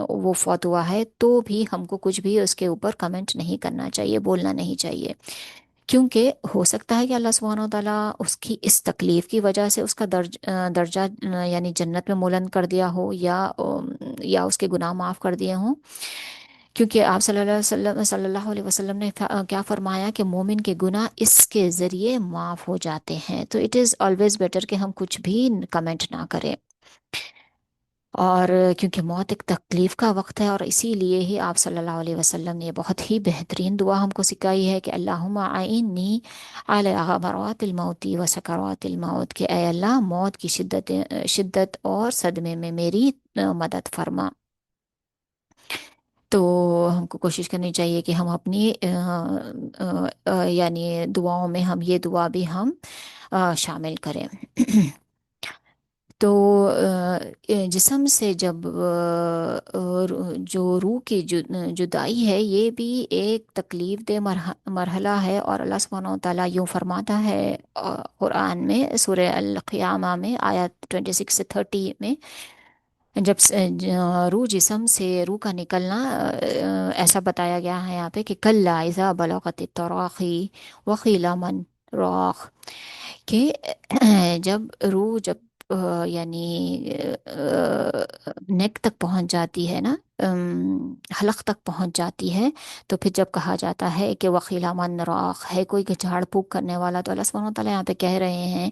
وہ فوت ہوا ہے، تو بھی ہم کو کچھ بھی اس کے اوپر کمنٹ نہیں کرنا چاہیے، بولنا نہیں چاہیے، کیونکہ ہو سکتا ہے کہ اللہ سبحانہ و تعالیٰ اس کی اس تکلیف کی وجہ سے اس کا درجہ یعنی جنت میں بلند کر دیا ہو، یا اس کے گناہ معاف کر دیے ہوں، کیونکہ آپ صلی اللہ علیہ وسلم نے کیا فرمایا کہ مومن کے گناہ اس کے ذریعے معاف ہو جاتے ہیں۔ تو اٹ از آلویز بیٹر کہ ہم کچھ بھی کمنٹ نہ کریں، اور کیونکہ موت ایک تکلیف کا وقت ہے، اور اسی لیے ہی آپ صلی اللہ علیہ وسلم نے بہت ہی بہترین دعا ہم کو سکھائی ہے کہ اللہم اعنی علی غبرات الموت و سکرات الموت، کہ اے اللہ موت کی شدت اور صدمے میں میری مدد فرما۔ تو ہم کو کوشش کرنی چاہیے کہ ہم اپنی یعنی دعاؤں میں ہم یہ دعا بھی ہم شامل کریں۔ تو جسم سے جب جو روح کی جدائی ہے، یہ بھی ایک تکلیف دہ مرحلہ ہے، اور اللہ سبحانہ و تعالیٰ یوں فرماتا ہے قرآن میں سورہ القیامہ میں آیت 26 سے 30 میں، جب روح کا نکلنا ایسا بتایا گیا ہے یہاں پہ کہ کلا اذا بلغت التراقی وقیل من راق، کہ جب یعنی نیک تک پہنچ جاتی ہے نا، حلق تک پہنچ جاتی ہے، تو پھر جب کہا جاتا ہے کہ وقیل من راق، ہے کوئی کہ جھاڑ پھونک کرنے والا، تو اللہ سبحانہ و تعالیٰ یہاں پہ کہہ رہے ہیں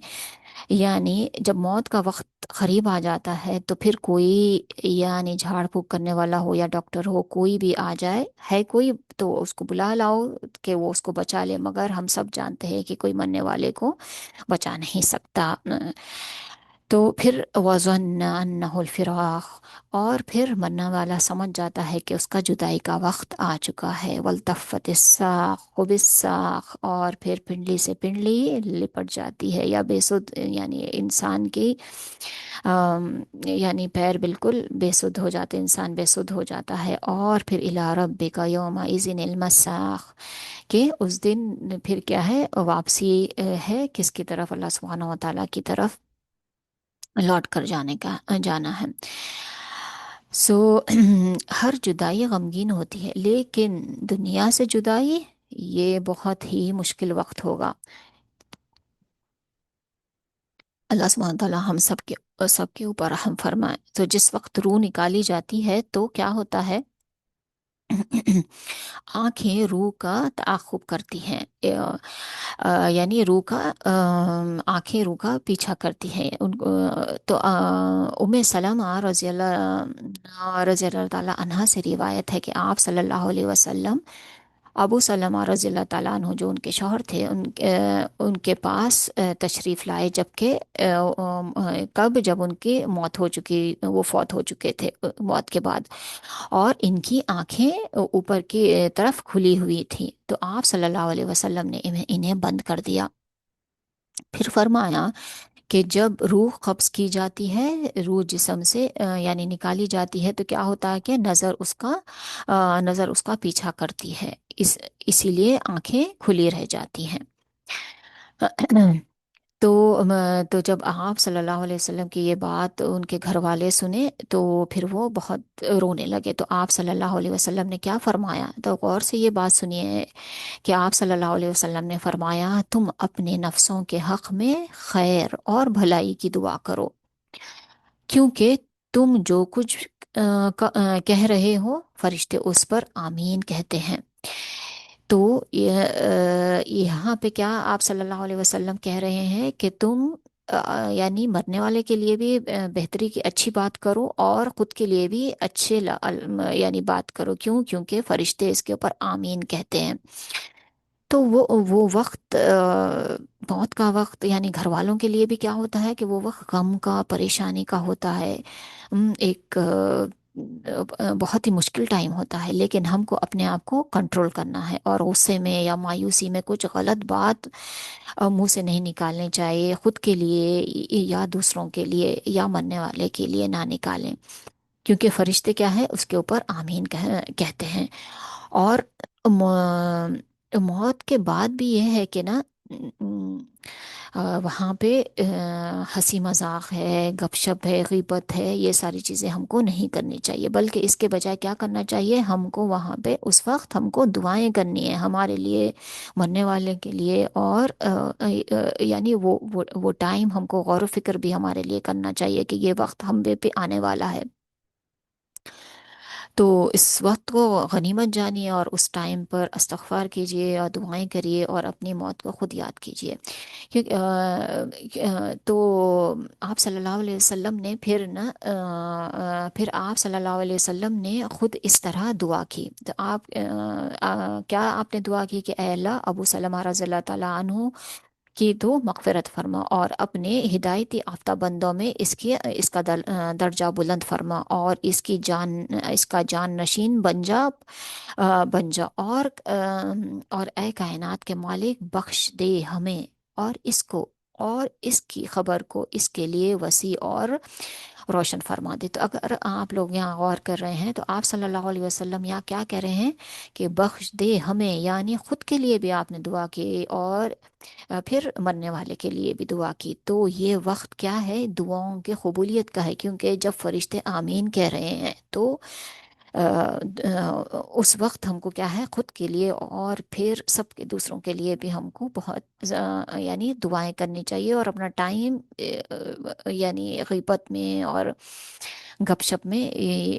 یعنی جب موت کا وقت قریب آ جاتا ہے، تو پھر کوئی یعنی جھاڑ پھونک کرنے والا ہو یا ڈاکٹر ہو، کوئی بھی آ جائے، ہے کوئی تو اس کو بلا لاؤ کہ وہ اس کو بچا لے، مگر ہم سب جانتے ہیں کہ کوئی مرنے والے کو بچا نہیں سکتا۔ تو پھر وَظَنَّ أَنَّهُ الفراق، اور پھر مرنے والا سمجھ جاتا ہے کہ اس کا جدائی کا وقت آ چکا ہے، وَالْتَفَّتِ السَّاقُ بِالسَّاقِ، اور پھر پنڈلی سے پنڈلی لپٹ جاتی ہے، یا بے سد یعنی انسان کی یعنی پیر بالکل بے سدھ ہو جاتے، انسان بے سدھ ہو جاتا ہے، اور پھر اِلیٰ رَبِّکَ یومئذ المساق، کہ اس دن پھر کیا ہے، واپسی ہے کس کی طرف؟ اللہ سبحانہ و تعالیٰ کی طرف لوٹ کر جانے کا جانا ہے۔ سو ہر جدائی غمگین ہوتی ہے، لیکن دنیا سے جدائی یہ بہت ہی مشکل وقت ہوگا۔ اللہ سبحانہ تعالیٰ ہم سب کے اوپر رحم فرمائے۔ تو جس وقت روح نکالی جاتی ہے تو کیا ہوتا ہے؟ آنکھیں روح کا تعاقب کرتی ہیں، یعنی روح کا آنکھیں روح کا پیچھا کرتی ہیں ان کو۔ تو ام سلمہ رضی اللہ تعالیٰ عنہا سے روایت ہے کہ آپ صلی اللہ علیہ وسلم ابو سلمہ رضی اللہ تعالیٰ عنہ جو ان کے شوہر تھے، ان کے پاس تشریف لائے، جبکہ کب؟ جب ان کی موت ہو چکی، وہ فوت ہو چکے تھے موت کے بعد، اور ان کی آنکھیں اوپر کی طرف کھلی ہوئی تھیں، تو آپ صلی اللہ علیہ وسلم نے انہیں بند کر دیا۔ پھر فرمایا کہ جب روح قبض کی جاتی ہے، روح جسم سے یعنی نکالی جاتی ہے، تو کیا ہوتا ہے کہ نظر اس کا پیچھا کرتی ہے، اسی لیے آنکھیں کھلی رہ جاتی ہیں۔ تو تو جب آپ صلی اللہ علیہ وسلم کی یہ بات ان کے گھر والے سنے تو پھر وہ بہت رونے لگے، تو آپ صلی اللہ علیہ وسلم نے کیا فرمایا؟ تو غور سے یہ بات سنیے کہ آپ صلی اللہ علیہ وسلم نے فرمایا، تم اپنے نفسوں کے حق میں خیر اور بھلائی کی دعا کرو، کیونکہ تم جو کچھ کہہ رہے ہو فرشتے اس پر آمین کہتے ہیں۔ تو یہاں پہ کیا آپ صلی اللہ علیہ وسلم کہہ رہے ہیں کہ تم یعنی مرنے والے کے لیے بھی بہتری کی اچھی بات کرو، اور خود کے لیے بھی اچھے یعنی بات کرو، کیونکہ فرشتے اس کے اوپر آمین کہتے ہیں۔ تو وہ وقت موت کا وقت یعنی گھر والوں کے لیے بھی کیا ہوتا ہے کہ وہ وقت غم کا، پریشانی کا ہوتا ہے، ایک بہت ہی مشکل ٹائم ہوتا ہے، لیکن ہم کو اپنے آپ کو کنٹرول کرنا ہے، اور غصے میں یا مایوسی میں کچھ غلط بات منہ سے نہیں نکالنی چاہیے، خود کے لیے یا دوسروں کے لیے یا مرنے والے کے لیے نہ نکالیں، کیونکہ فرشتے کیا ہے اس کے اوپر آمین کہتے ہیں۔ اور موت کے بعد بھی یہ ہے کہ نا وہاں پہ ہنسی مذاق ہے، گپ شپ ہے، غیبت ہے، یہ ساری چیزیں ہم کو نہیں کرنی چاہیے، بلکہ اس کے بجائے کیا کرنا چاہیے؟ ہم کو وہاں پہ اس وقت ہم کو دعائیں کرنی ہے ہمارے لیے، مرنے والے کے لیے، اور یعنی وہ ٹائم ہم کو غور و فکر بھی ہمارے لیے کرنا چاہیے کہ یہ وقت ہم پہ آنے والا ہے۔ تو اس وقت کو غنیمت جانیے، اور اس ٹائم پر استغفار کیجیے اور دعائیں کریے، اور اپنی موت کو خود یاد کیجیے، کیونکہ تو آپ صلی اللہ علیہ وسلم نے پھر آپ صلی اللہ علیہ وسلم نے خود اس طرح دعا کی، تو کیا آپ نے دعا کی کہ اے اللہ، ابو سلمہ رضی اللہ تعالیٰ عنہ کی تو مغفرت فرما، اور اپنے ہدایتی یافتہ بندوں میں اس کا درجہ بلند فرما، اور اس کا جان نشین بن جا، اور اے کائنات کے مالک، بخش دے ہمیں اور اس کو، اور اس کی خبر کو اس کے لیے وسیع اور روشن فرما دے۔ تو اگر آپ لوگ یہاں غور کر رہے ہیں تو آپ صلی اللہ علیہ وسلم یہاں کیا کہہ رہے ہیں کہ بخش دے ہمیں، یعنی خود کے لیے بھی آپ نے دعا کی، اور پھر مرنے والے کے لیے بھی دعا کی۔ تو یہ وقت کیا ہے؟ دعاؤں کے قبولیت کا ہے، کیونکہ جب فرشتے آمین کہہ رہے ہیں تو اس وقت ہم کو کیا ہے؟ خود کے لیے اور پھر سب کے دوسروں کے لیے بھی ہم کو بہت یعنی دعائیں کرنی چاہیے، اور اپنا ٹائم یعنی غیبت میں اور گپ شپ میں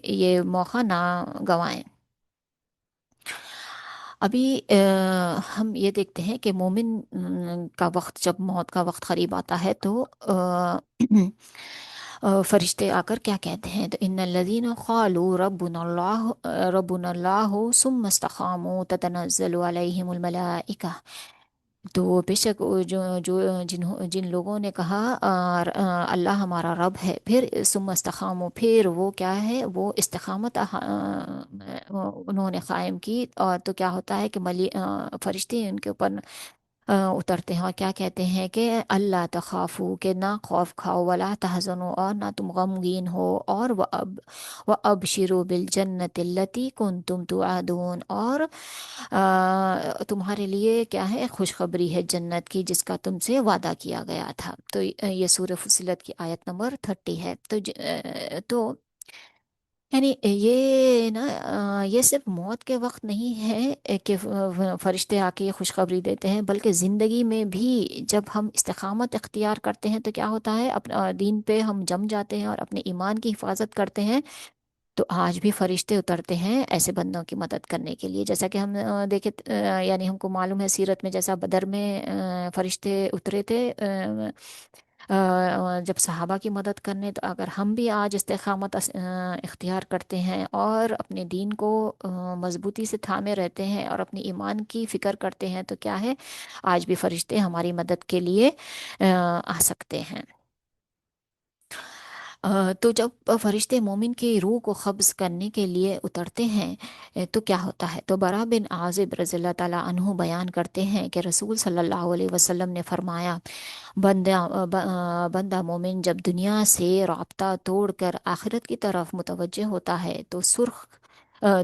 یہ موقع نہ گوائیں۔ ابھی ہم یہ دیکھتے ہیں کہ مومن کا وقت، جب موت کا وقت قریب آتا ہے تو فرشتے آ کر کیا کہتے ہیں؟ تو ان الذین قالوا ربنا اللہ ثم استقاموا تتنزل علیہم الملائکہ، تو بے شک وہ جو جو جن لوگوں نے کہا اللہ ہمارا رب ہے، پھر ثم استقاموا، پھر وہ کیا ہے، وہ استقامت انہوں نے قائم کی، اور تو کیا ہوتا ہے کہ فرشتے ان کے اوپر اترتے ہیں اور کیا کہتے ہیں کہ اللہ تخافو، کہ نہ خوف کھاؤ، ولا تحزنو، اور نہ تم غمگین ہو، اور وہ ابشروا بالجنت التی کنتم توعدون، اور تمہارے لیے کیا ہے، خوشخبری ہے جنت کی جس کا تم سے وعدہ کیا گیا تھا۔ تو یہ سورہ فصلت کی آیت نمبر 30 ہے۔ تو یعنی یہ نا یہ صرف موت کے وقت نہیں ہے کہ فرشتے آ کے یہ خوشخبری دیتے ہیں، بلکہ زندگی میں بھی جب ہم استقامت اختیار کرتے ہیں تو کیا ہوتا ہے، اپنا دین پہ ہم جم جاتے ہیں اور اپنے ایمان کی حفاظت کرتے ہیں، تو آج بھی فرشتے اترتے ہیں ایسے بندوں کی مدد کرنے کے لیے، جیسا کہ ہم دیکھے یعنی ہم کو معلوم ہے سیرت میں، جیسا بدر میں فرشتے اترے تھے جب صحابہ کی مدد کرنے، تو اگر ہم بھی آج استقامت اختیار کرتے ہیں اور اپنے دین کو مضبوطی سے تھامے رہتے ہیں اور اپنی ایمان کی فکر کرتے ہیں، تو کیا ہے، آج بھی فرشتے ہماری مدد کے لیے آ سکتے ہیں۔ تو جب فرشتے مومن کی روح کو قبض کرنے کے لیے اترتے ہیں تو کیا ہوتا ہے، تو برا بن عازب رضی اللہ تعالیٰ عنہ بیان کرتے ہیں کہ رسول صلی اللہ علیہ وسلم نے فرمایا، بندہ مومن جب دنیا سے رابطہ توڑ کر آخرت کی طرف متوجہ ہوتا ہے تو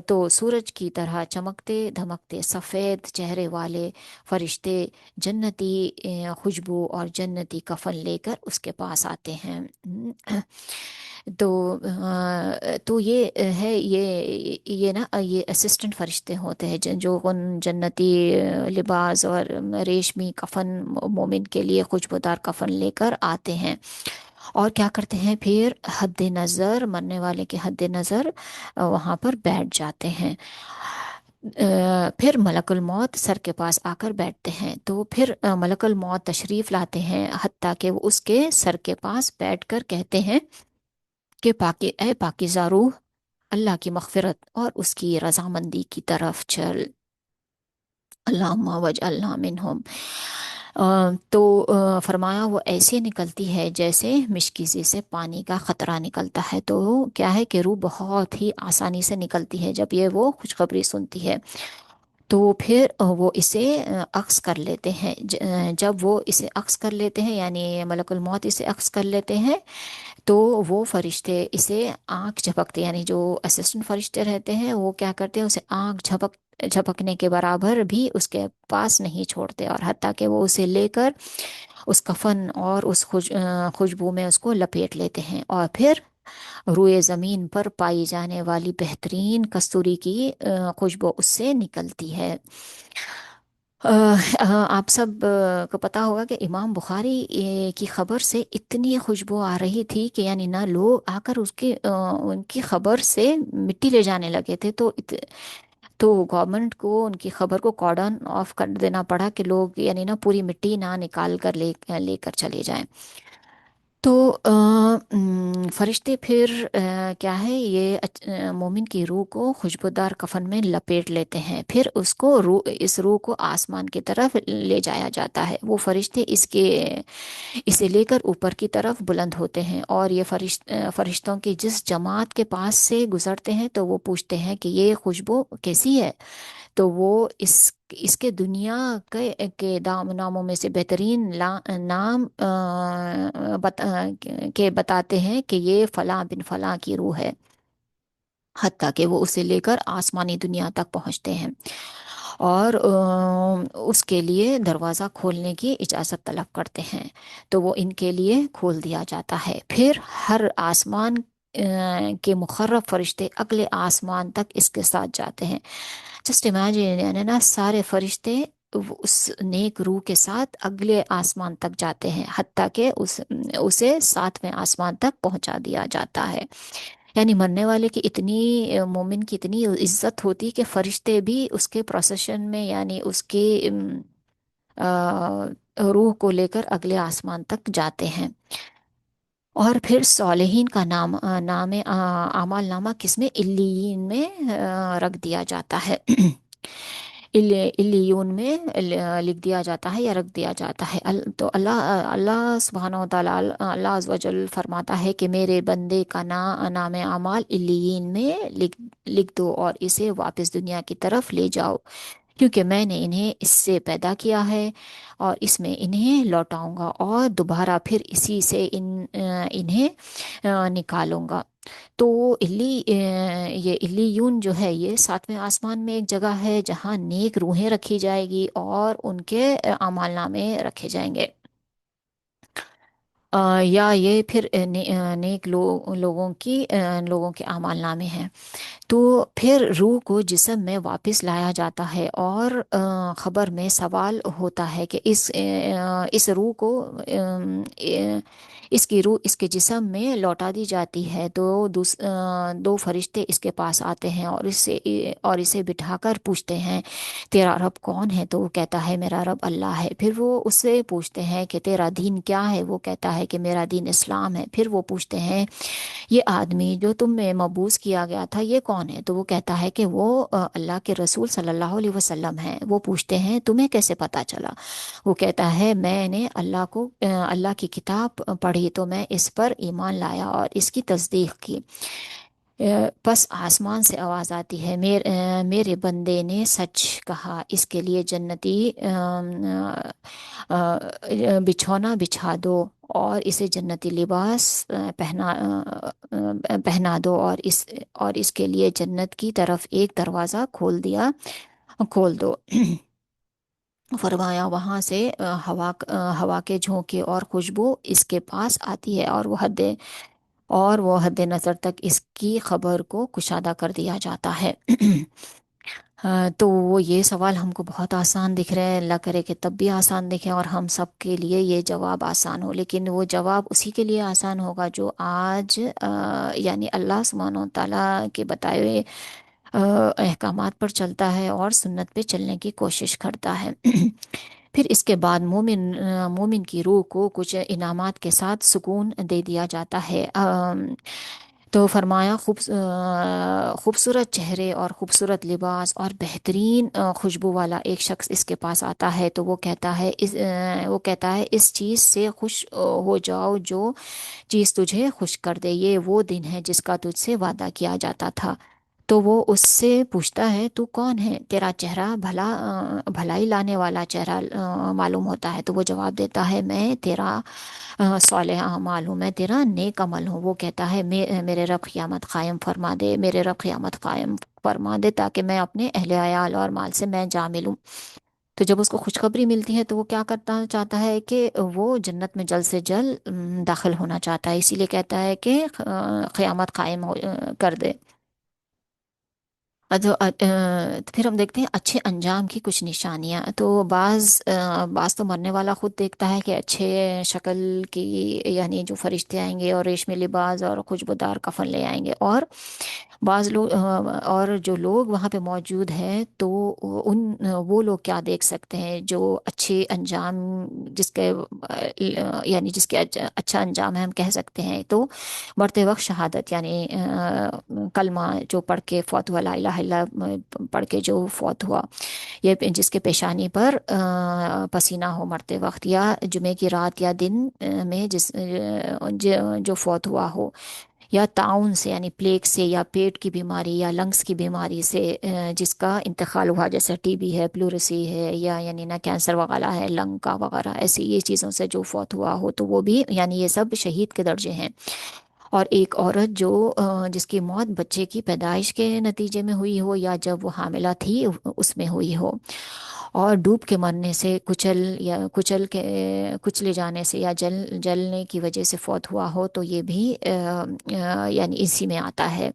تو سورج کی طرح چمکتے دھمکتے سفید چہرے والے فرشتے جنتی خوشبو اور جنتی کفن لے کر اس کے پاس آتے ہیں۔ تو تو یہ ہے، یہ نا یہ اسسٹنٹ فرشتے ہوتے ہیں جو ان جنتی لباس اور ریشمی کفن مومن کے لیے خوشبودار کفن لے کر آتے ہیں، اور کیا کرتے ہیں، پھر حد نظر مرنے والے کے حد نظر وہاں پر بیٹھ جاتے ہیں۔ پھر ملک الموت سر کے پاس آ کر بیٹھتے ہیں، تو پھر ملک الموت تشریف لاتے ہیں، حتیٰ کہ وہ اس کے سر کے پاس بیٹھ کر کہتے ہیں کہ اے پاکیزہ روح، اللہ کی مغفرت اور اس کی رضامندی کی طرف چل، اللہم وجعلنا منہم۔ تو فرمایا وہ ایسے نکلتی ہے جیسے مشکیزی سے پانی کا قطرہ نکلتا ہے، تو کیا ہے کہ روح بہت ہی آسانی سے نکلتی ہے جب یہ وہ خوشخبری سنتی ہے، تو پھر وہ اسے اخذ کر لیتے ہیں۔ جب وہ اسے اخذ کر لیتے ہیں، یعنی ملک الموت اسے اخذ کر لیتے ہیں، تو وہ فرشتے اسے آنکھ جھپکتے، یعنی جو اسسٹنٹ فرشتے رہتے ہیں وہ کیا کرتے ہیں، اسے آنکھ جھپکنے کے برابر بھی اس کے پاس نہیں چھوڑتے، اور حتیٰ کہ وہ اسے لے کر اس کفن اور اس خوشبو میں اس کو لپیٹ لیتے ہیں، اور پھر روئے زمین پر پائی جانے والی بہترین کستوری کی خوشبو اس سے نکلتی ہے۔ آپ سب کو پتا ہوگا کہ امام بخاری کی خبر سے اتنی خوشبو آ رہی تھی کہ یعنی نہ لوگ آ کر ان کی خبر سے مٹی لے جانے لگے تھے، تو گورنمنٹ کو ان کی خبر کو کارڈن آف کر دینا پڑا کہ لوگ یعنی نا پوری مٹی نہ نکال کر لے کر چلے جائیں۔ تو فرشتے پھر کیا ہے، یہ مومن کی روح کو خوشبودار کفن میں لپیٹ لیتے ہیں، پھر اس روح کو آسمان کی طرف لے جایا جاتا ہے۔ وہ فرشتے اسے لے کر اوپر کی طرف بلند ہوتے ہیں، اور یہ فرشتوں کی جس جماعت کے پاس سے گزرتے ہیں تو وہ پوچھتے ہیں کہ یہ خوشبو کیسی ہے، تو وہ اس کے دنیا کے ناموں میں سے بہترین نام بتاتے ہیں کہ یہ فلاں بن فلاں کی روح ہے، حتیٰ کہ وہ اسے لے کر آسمانی دنیا تک پہنچتے ہیں اور اس کے لیے دروازہ کھولنے کی اجازت طلب کرتے ہیں، تو وہ ان کے لیے کھول دیا جاتا ہے۔ پھر ہر آسمان کے مقرب فرشتے اگلے آسمان تک اس کے ساتھ جاتے ہیں۔ جسٹ امیجن، یعنی نا سارے فرشتے اس نیک روح کے ساتھ اگلے آسمان تک جاتے ہیں، حتیٰ کہ اسے 7ویں آسمان تک پہنچا دیا جاتا ہے۔ یعنی مرنے والے کی اتنی مومن کی اتنی عزت ہوتی کہ فرشتے بھی اس کے پروسیشن میں، یعنی اس کی روح کو لے کر اگلے آسمان تک جاتے ہیں، اور پھر صالحین کا نام اعمال نامہ کس میں، علیین میں رکھ دیا جاتا ہے۔ الیون میں لکھ دیا جاتا ہے یا رکھ دیا جاتا ہے۔ تو اللہ اللہ سبحانہ و تعالیٰ، اللہ عز و جل فرماتا ہے کہ میرے بندے کا نام اعمال الیین میں لکھ دو اور اسے واپس دنیا کی طرف لے جاؤ، کیونکہ میں نے انہیں اس سے پیدا کیا ہے اور اس میں انہیں لوٹاؤں گا اور دوبارہ پھر اسی سے انہیں نکالوں گا۔ تو یہ الیون جو ہے یہ ساتویں آسمان میں ایک جگہ ہے جہاں نیک روحیں رکھی جائے گی اور ان کے اعمال نامے رکھے جائیں گے۔ یا یہ پھر نیک لوگوں کے اعمال نامے ہیں۔ تو پھر روح کو جسم میں واپس لایا جاتا ہے اور خبر میں سوال ہوتا ہے کہ اس روح کو اس کی روح اس کے جسم میں لوٹا دی جاتی ہے، تو دو فرشتے اس کے پاس آتے ہیں اور اسے بٹھا کر پوچھتے ہیں تیرا رب کون ہے؟ تو وہ کہتا ہے میرا رب اللہ ہے۔ پھر وہ اس سے پوچھتے ہیں کہ تیرا دین کیا ہے؟ وہ کہتا ہے کہ میرا دین اسلام ہے۔ پھر وہ پوچھتے ہیں یہ آدمی جو تم میں مبعوث کیا گیا تھا یہ کون ہے؟ تو وہ کہتا ہے کہ وہ اللہ کے رسول صلی اللہ علیہ وسلم ہیں۔ وہ پوچھتے ہیں تمہیں کیسے پتا چلا؟ وہ کہتا ہے میں نے اللہ کی کتاب پڑھی تو میں اس پر ایمان لایا اور اس کی تصدیق کی۔ پس آسمان سے آواز آتی ہے میرے بندے نے سچ کہا، اس کے لیے جنتی بچھونا بچھا دو اور اسے جنتی لباس پہنا دو اور اس کے لیے جنت کی طرف ایک دروازہ کھول دو۔ فرمایا وہاں سے ہوا کے جھونکے اور خوشبو اس کے پاس آتی ہے اور وہ حد نظر تک اس کی خبر کو کشادہ کر دیا جاتا ہے۔ تو وہ یہ سوال ہم کو بہت آسان دکھ رہا ہے، اللہ کرے کہ تب بھی آسان دکھے اور ہم سب کے لیے یہ جواب آسان ہو، لیکن وہ جواب اسی کے لیے آسان ہوگا جو آج یعنی اللہ سبحانہ و تعالیٰ کے بتائے ہوئے احکامات پر چلتا ہے اور سنت پہ چلنے کی کوشش کرتا ہے۔ پھر اس کے بعد مومن کی روح کو کچھ انعامات کے ساتھ سکون دے دیا جاتا ہے۔ تو فرمایا خوبصورت چہرے اور خوبصورت لباس اور بہترین خوشبو والا ایک شخص اس کے پاس آتا ہے، تو وہ کہتا ہے اس چیز سے خوش ہو جاؤ جو چیز تجھے خوش کر دے، یہ وہ دن ہے جس کا تجھ سے وعدہ کیا جاتا تھا۔ تو وہ اس سے پوچھتا ہے تو کون ہے؟ تیرا چہرہ بھلائی لانے والا چہرہ معلوم ہوتا ہے۔ تو وہ جواب دیتا ہے میں تیرا صالح اعمال ہوں، میں تیرا نیک عمل ہوں۔ وہ کہتا ہے میرے رب قیامت قائم فرما دے، میرے رب قیامت قائم فرما دے تاکہ میں اپنے اہل عیال اور مال سے میں جا ملوں۔ تو جب اس کو خوشخبری ملتی ہے تو وہ کیا کرتا چاہتا ہے کہ وہ جنت میں جلد سے جلد داخل ہونا چاہتا ہے، اسی لیے کہتا ہے کہ قیامت قائم کر دے۔ تو پھر ہم دیکھتے ہیں اچھے انجام کی کچھ نشانیاں۔ تو بعض تو مرنے والا خود دیکھتا ہے کہ اچھے شکل کی یعنی جو فرشتے آئیں گے اور ریشمی لباس اور خوشبودار کفن لے آئیں گے، اور بعض لوگ اور جو لوگ وہاں پہ موجود ہیں تو وہ لوگ کیا دیکھ سکتے ہیں جو اچھے انجام یعنی جس کے اچھا انجام ہے ہم کہہ سکتے ہیں، تو مرتے وقت شہادت یعنی کلمہ جو پڑھ کے فوت ہوا، لا الہ الا اللہ پڑھ کے جو فوت ہوا، یہ جس کے پیشانی پر پسینہ ہو مرتے وقت، یا جمعے کی رات یا دن میں جو فوت ہوا ہو، یا تعاون سے یعنی پلیگ سے، یا پیٹ کی بیماری یا لنگس کی بیماری سے جس کا انتقال ہوا، جیسے ٹی بی ہے، پلورسی ہے، یا یعنی نہ کینسر وغیرہ ہے، لنگ کا وغیرہ، ایسی یہ چیزوں سے جو فوت ہوا ہو تو وہ بھی یعنی یہ سب شہید کے درجے ہیں۔ اور ایک عورت جس کی موت بچے کی پیدائش کے نتیجے میں ہوئی ہو یا جب وہ حاملہ تھی اس میں ہوئی ہو، اور ڈوب کے مرنے سے، کچلے جانے سے، یا جلنے کی وجہ سے فوت ہوا ہو تو یہ بھی یعنی اسی میں آتا ہے۔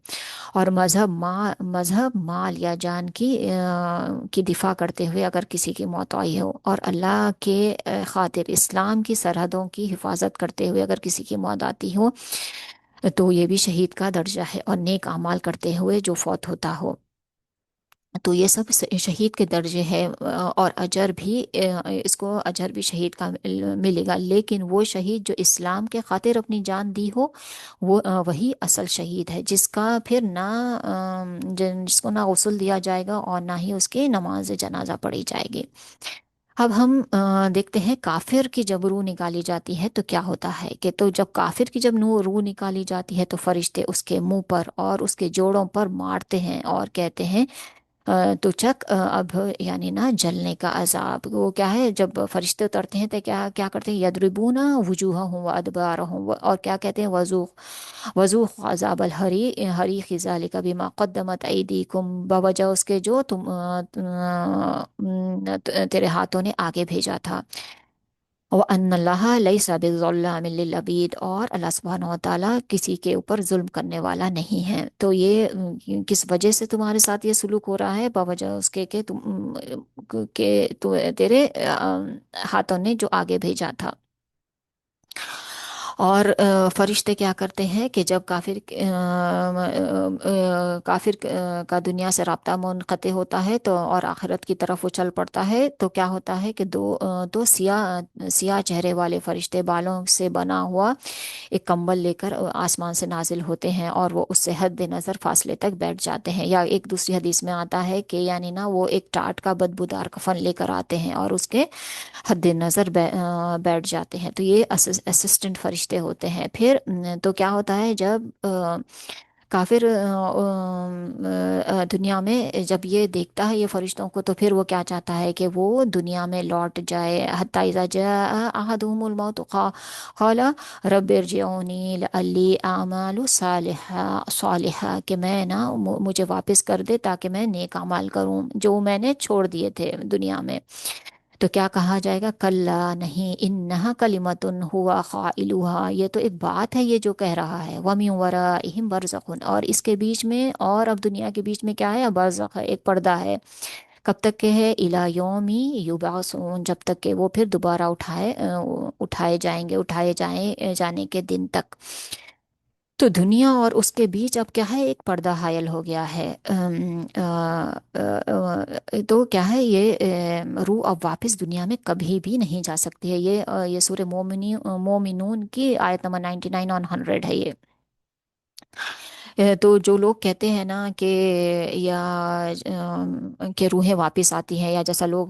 اور مذہب مال یا جان کی دفاع کرتے ہوئے اگر کسی کی موت آئی ہو، اور اللہ کے خاطر اسلام کی سرحدوں کی حفاظت کرتے ہوئے اگر کسی کی موت آتی ہو تو یہ بھی شہید کا درجہ ہے، اور نیک اعمال کرتے ہوئے جو فوت ہوتا ہو۔ تو یہ سب شہید کے درجے ہے، اور اجر بھی اس کو اجر بھی شہید کا ملے گا، لیکن وہ شہید جو اسلام کے خاطر اپنی جان دی ہو، وہ وہی اصل شہید ہے، جس کا پھر نہ جس کو نہ غسل دیا جائے گا اور نہ ہی اس کی نماز جنازہ پڑھی جائے گی۔ اب ہم دیکھتے ہیں کافر کی جب روح نکالی جاتی ہے تو کیا ہوتا ہے، کہ تو جب کافر کی جب روح نکالی جاتی ہے تو فرشتے اس کے منہ پر اور اس کے جوڑوں پر مارتے ہیں اور کہتے ہیں تو چک اب یعنی نا جلنے کا عذاب، وہ کیا ہے، جب فرشتے اترتے ہیں تو کیا کیا کرتے ہیں، یضربون وجوہہم وادبارہم، اور کیا کہتے ہیں، وذوق عذاب الحریق ذالک بما قدمت ایدیکم، بوجہ اس کے جو تم تیرے ہاتھوں نے آگے بھیجا تھا، وَأَنَّ اللَّهَ لَيْسَ بِالظَّلَّامِ لِلْعَبِيدِ، اور اللہ سبحانہ و تعالیٰ کسی کے اوپر ظلم کرنے والا نہیں ہے۔ تو یہ کس وجہ سے تمہارے ساتھ یہ سلوک ہو رہا ہے، بوجہ اس کے کہ تیرے ہاتھوں نے جو آگے بھیجا تھا۔ اور فرشتے کیا کرتے ہیں کہ جب کافر کا دنیا سے رابطہ منقطع ہوتا ہے تو اور آخرت کی طرف وہ چل پڑتا ہے، تو کیا ہوتا ہے کہ دو سیاہ چہرے والے فرشتے بالوں سے بنا ہوا ایک کمبل لے کر آسمان سے نازل ہوتے ہیں، اور وہ اس سے حد نظر فاصلے تک بیٹھ جاتے ہیں، یا ایک دوسری حدیث میں آتا ہے کہ یعنی نا وہ ایک ٹاٹ کا بدبودار کفن لے کر آتے ہیں اور اس کے حد نظر بیٹھ جاتے ہیں، تو یہ اسسٹنٹ فرشتے ہوتے ہیں۔ پھر تو کیا ہوتا ہے جب کافر دنیا میں جب یہ دیکھتا ہے یہ فرشتوں کو، تو پھر وہ کیا چاہتا ہے کہ وہ دنیا میں لوٹ جائے، حتی اذا جاء احدهم الموت قال رب ارجعونی لعلی اعمل صالحا، کہ میں نا مجھے واپس کر دے تاکہ میں نیک اعمال کروں جو میں نے چھوڑ دیے تھے دنیا میں۔ تو کیا کہا جائے گا، کلا نہیں، انہا کلمۃ ہوا قائلها، یہ تو ایک بات ہے یہ جو کہہ رہا ہے، وَمِن وَرَائِهِمْ بَرْزَخٌ، اور اس کے بیچ میں اور اب دنیا کے بیچ میں کیا ہے، برزخ ہے، ایک پردہ ہے، کب تک کے ہے، الی یوم یبعثون، جب تک کہ وہ پھر دوبارہ اٹھائے جانے کے دن تک۔ تو دنیا اور اس کے بیچ اب کیا ہے، ایک پردہ حائل ہو گیا ہے، تو کیا ہے یہ روح اب واپس دنیا میں کبھی بھی نہیں جا سکتی ہے، یہ سورہ مومنون کی آیت نمبر 99 اور 100 ہے یہ۔ تو جو لوگ کہتے ہیں نا کہ یا کہ روحیں واپس آتی ہیں، یا جیسا لوگ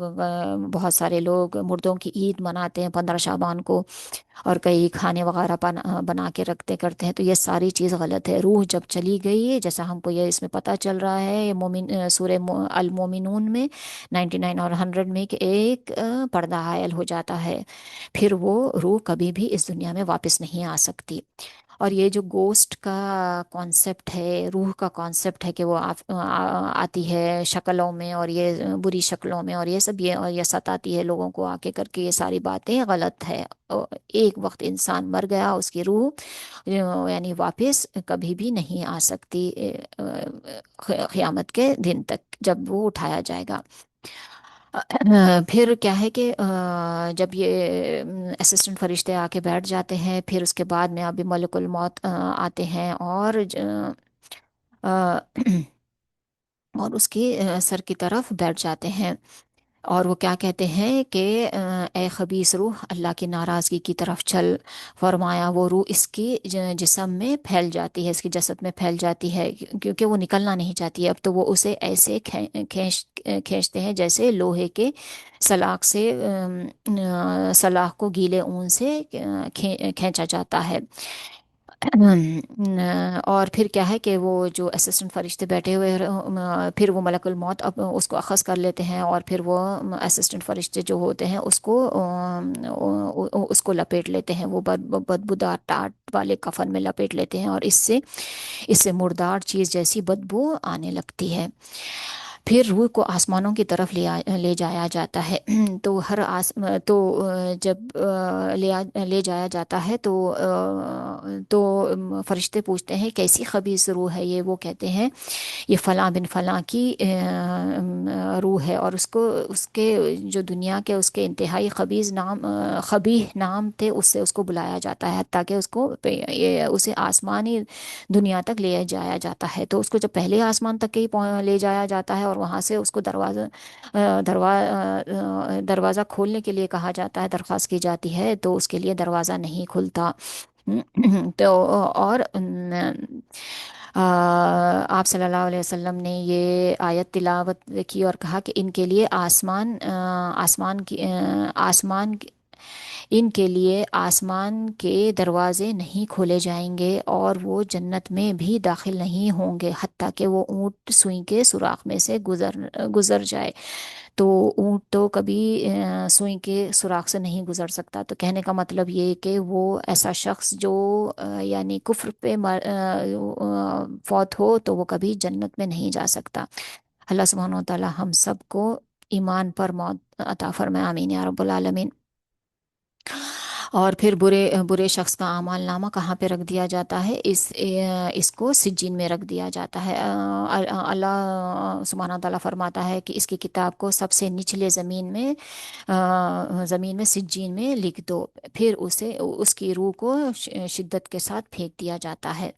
بہت سارے لوگ مردوں کی عید مناتے ہیں 15 شعبان کو، اور کئی کھانے وغیرہ بنا کے رکھتے کرتے ہیں، تو یہ ساری چیز غلط ہے۔ روح جب چلی گئی، جیسا ہم کو یہ اس میں پتہ چل رہا ہے سورہ المومنون میں 99 اور 100 میں، کہ ایک پردہ حائل ہو جاتا ہے، پھر وہ روح کبھی بھی اس دنیا میں واپس نہیں آ سکتی۔ اور یہ جو گوسٹ کا کانسیپٹ ہے، روح کا کانسیپٹ ہے کہ وہ آتی ہے شکلوں میں، اور یہ بری شکلوں میں، اور یہ سب یہ ستاتی ہے لوگوں کو آ کے کر کے، یہ ساری باتیں غلط ہے۔ ایک وقت انسان مر گیا، اس کی روح یعنی واپس کبھی بھی نہیں آ سکتی قیامت کے دن تک جب وہ اٹھایا جائے گا۔ پھر کیا ہے کہ جب یہ اسسٹنٹ فرشتے آ کے بیٹھ جاتے ہیں، پھر اس کے بعد میں ابھی ملک الموت آتے ہیں اور آ، اور اس کی سر کی طرف بیٹھ جاتے ہیں، اور وہ کیا کہتے ہیں کہ اے خبیث روح، اللہ کی ناراضگی کی طرف چل۔ فرمایا وہ روح اس کی جسم میں پھیل جاتی ہے، اس کی جسد میں پھیل جاتی ہے، کیونکہ وہ نکلنا نہیں چاہتی ہے اب، تو وہ اسے ایسے کھینچتے ہیں جیسے لوہے کے سلاخ سے سلاخ کو گیلے اون سے کھینچا جاتا ہے۔ اور پھر کیا ہے کہ وہ جو اسسٹنٹ فرشتے بیٹھے ہوئے پھر وہ ملک الموت اب اس کو اخذ کر لیتے ہیں، اور پھر وہ اسسٹنٹ فرشتے جو ہوتے ہیں اس کو لپیٹ لیتے ہیں، وہ بدبودار ٹاٹ والے کفن میں لپیٹ لیتے ہیں، اور اس سے مردار چیز جیسی بدبو آنے لگتی ہے۔ پھر روح کو آسمانوں کی طرف لے جایا جاتا ہے، تو تو جب لے جایا جاتا ہے تو فرشتے پوچھتے ہیں کیسی خبیث روح ہے یہ، وہ کہتے ہیں یہ فلاں بن فلاں کی روح ہے، اور اس کے جو دنیا کے اس کے انتہائی خبیث نام تھے، اس سے اس کو بلایا جاتا ہے، تاکہ اسے آسمانی دنیا تک لے جایا جاتا ہے۔ تو اس کو جب پہلے آسمان تک ہی لے جایا جاتا ہے اور وہاں سے اس کو دروازہ کھولنے کے لیے کہا جاتا ہے، درخواست کی جاتی ہے تو اس کے لیے دروازہ نہیں کھلتا۔ تو اور آپ صلی اللہ علیہ وسلم نے یہ آیت تلاوت کی اور کہا کہ ان کے لیے ان کے لیے آسمان کے دروازے نہیں کھولے جائیں گے اور وہ جنت میں بھی داخل نہیں ہوں گے حتیٰ کہ وہ اونٹ سوئی کے سوراخ میں سے گزر جائے۔ تو اونٹ تو کبھی سوئی کے سوراخ سے نہیں گزر سکتا، تو کہنے کا مطلب یہ کہ وہ ایسا شخص جو یعنی کفر پہ فوت ہو تو وہ کبھی جنت میں نہیں جا سکتا۔ اللہ سبحانہ و تعالی ہم سب کو ایمان پر موت عطا فرمائے، آمین یا رب العالمین۔ اور پھر برے برے شخص کا اعمال نامہ کہاں پہ رکھ دیا جاتا ہے؟ اس کو سجین میں رکھ دیا جاتا ہے۔ اللہ سبحانہ تعالیٰ فرماتا ہے کہ اس کی کتاب کو سب سے نچلے زمین میں سجین میں لکھ دو، پھر اس کی روح کو شدت کے ساتھ پھینک دیا جاتا ہے۔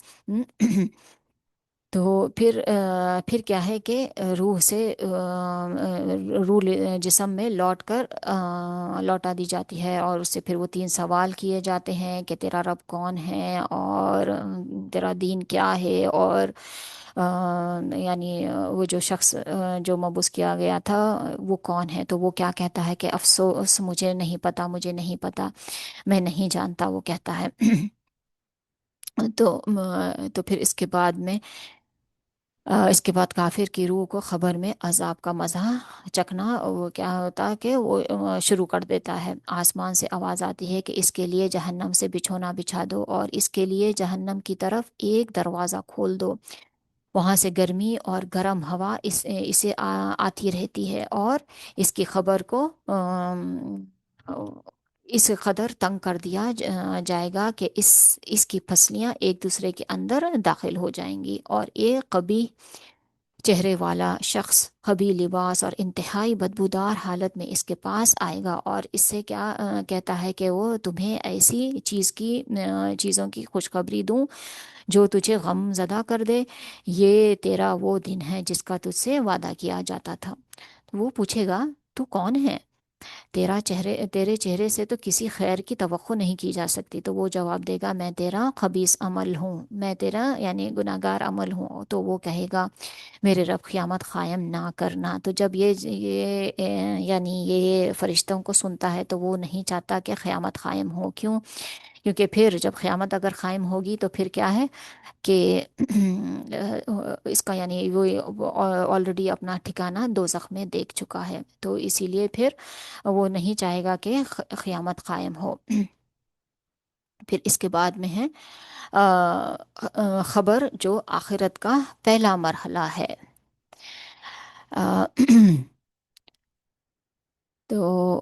تو پھر کیا ہے کہ روح سے روح جسم میں لوٹا دی جاتی ہے، اور اس سے پھر وہ تین سوال کیے جاتے ہیں کہ تیرا رب کون ہے، اور تیرا دین کیا ہے، اور یعنی وہ جو شخص جو مبعوث کیا گیا تھا وہ کون ہے؟ تو وہ کیا کہتا ہے کہ افسوس، مجھے نہیں پتا، مجھے نہیں پتا، میں نہیں جانتا، وہ کہتا ہے۔ تو پھر اس کے بعد کافر کی روح کو خبر میں عذاب کا مزہ چکھنا وہ کیا ہوتا ہے کہ وہ شروع کر دیتا ہے۔ آسمان سے آواز آتی ہے کہ اس کے لیے جہنم سے بچھونا بچھا دو اور اس کے لیے جہنم کی طرف ایک دروازہ کھول دو، وہاں سے گرمی اور گرم ہوا اسے آتی رہتی ہے، اور اس کی خبر کو اس قدر تنگ کر دیا جائے گا کہ اس کی پسلیاں ایک دوسرے کے اندر داخل ہو جائیں گی، اور ایک قبیح چہرے والا شخص قبیح لباس اور انتہائی بدبودار حالت میں اس کے پاس آئے گا، اور اس سے کیا کہتا ہے کہ وہ تمہیں ایسی چیزوں کی خوشخبری دوں جو تجھے غم زدہ کر دے، یہ تیرا وہ دن ہے جس کا تجھ سے وعدہ کیا جاتا تھا۔ وہ پوچھے گا تو کون ہے؟ تیرے چہرے سے تو کسی خیر کی توقع نہیں کی جا سکتی۔ تو وہ جواب دے گا میں تیرا خبیث عمل ہوں، میں تیرا یعنی گناہگار عمل ہوں۔ تو وہ کہے گا میرے رب قیامت قائم نہ کرنا۔ تو جب یعنی یہ فرشتوں کو سنتا ہے تو وہ نہیں چاہتا کہ قیامت قائم ہو۔ کیونکہ پھر جب قیامت اگر قائم ہوگی تو پھر کیا ہے کہ اس کا یعنی وہ آلریڈی اپنا ٹھکانہ دوزخ میں دیکھ چکا ہے، تو اسی لیے پھر وہ نہیں چاہے گا کہ قیامت قائم ہو۔ پھر اس کے بعد میں ہے خبر جو آخرت کا پہلا مرحلہ ہے۔ آ، تو